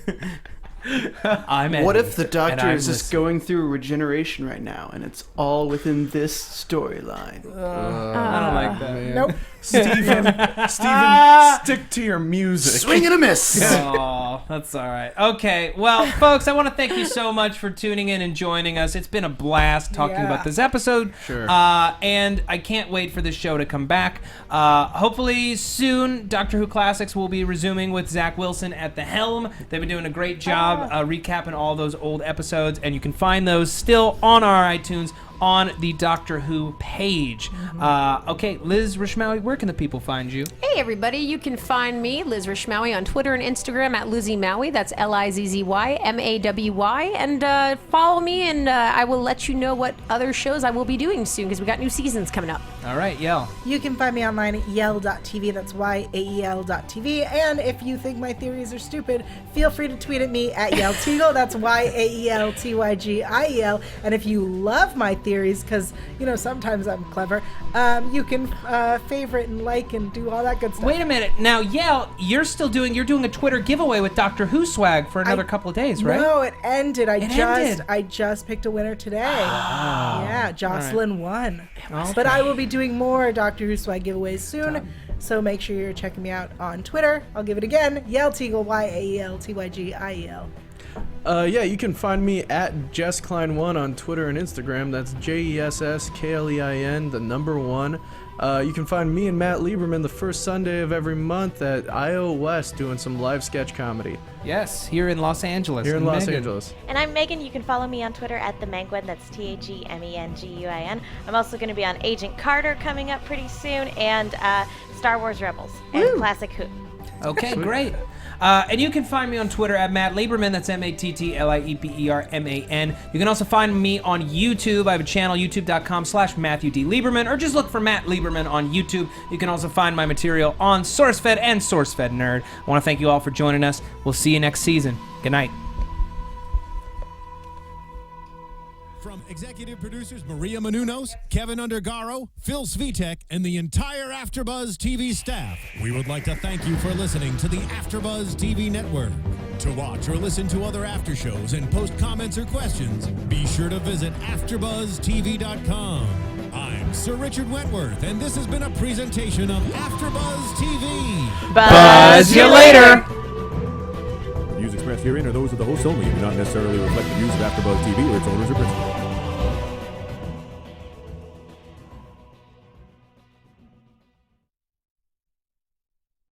B: I'm Eddie.
G: What if the
B: and
G: Doctor
B: I'm
G: is just
B: listening.
G: going through regeneration right now, and it's all within this storyline?
B: I don't like that.
D: Nope.
E: Steven, stick to your music.
G: Swing and a miss.
B: Oh, that's all right. Okay, well, folks, I want to thank you so much for tuning in and joining us. It's been a blast talking
D: Yeah.
B: about this episode.
E: Sure.
B: And I can't wait for this show to come back. Hopefully soon, Doctor Who Classics will be resuming with Zach Wilson at the helm. They've been doing a great job recapping all those old episodes, and you can find those still on our iTunes on the Doctor Who page. Okay, Liz Rishmawy, where can the people find you?
C: Hey everybody, you can find me, Liz Rishmawy, on Twitter and Instagram at Lizzie Mawy. That's LIZZY-MAWY. And follow me, and I will let you know what other shows I will be doing soon, because we got new seasons coming up.
B: All right, Yael.
D: You can find me online at yael.tv. That's YAEL.tv. And if you think my theories are stupid, feel free to tweet at me at Yael Tygiel. That's YAELTYGIEL. And if you love my theories, because, you know, sometimes I'm clever, you can favorite and like and do all that good stuff.
B: Wait a minute. Now, Yael, you're doing a Twitter giveaway with Doctor Who swag for another couple of days, right?
D: No, it ended.
B: ended.
D: I just picked a winner today. Yeah, Jocelyn won. But I will be doing more Doctor Who swag giveaways soon. So make sure you're checking me out on Twitter. I'll give it again. Yael Tygiel, YAELTYGIEL.
E: Yeah, you can find me at Jess Klein1 on Twitter and Instagram. That's JESSKLEIN, the number 1. You can find me and Matt Lieberman the first Sunday of every month at IO West doing some live sketch comedy.
B: Yes, here in Los Angeles.
E: Here in
B: And
E: Los
B: Megan.
E: Angeles.
F: And I'm Megan. You can follow me on Twitter at @TheMenguin. That's TAGMENGUIN. I'm also going to be on Agent Carter coming up pretty soon, and Star Wars Rebels and Classic Who.
B: Okay, great. And you can find me on Twitter at Matt Lieberman. That's MATTLIEBERMAN. You can also find me on YouTube. I have a channel, youtube.com/Matthew D. Lieberman, or just look for Matt Lieberman on YouTube. You can also find my material on SourceFed and SourceFed Nerd. I want to thank you all for joining us. We'll see you next season. Good night.
A: From executive producers Maria Menounos, Kevin Undergaro, Phil Svitek, and the entire AfterBuzz TV staff, we would like to thank you for listening to the AfterBuzz TV network. To watch or listen to other after shows and post comments or questions, be sure to visit AfterBuzzTV.com. I'm Sir Richard Wentworth, and this has been a presentation of AfterBuzz TV.
B: Buzz you later.
H: The views expressed herein are those of the hosts only and do not necessarily reflect the views of AfterBuzz TV or its owners or principals.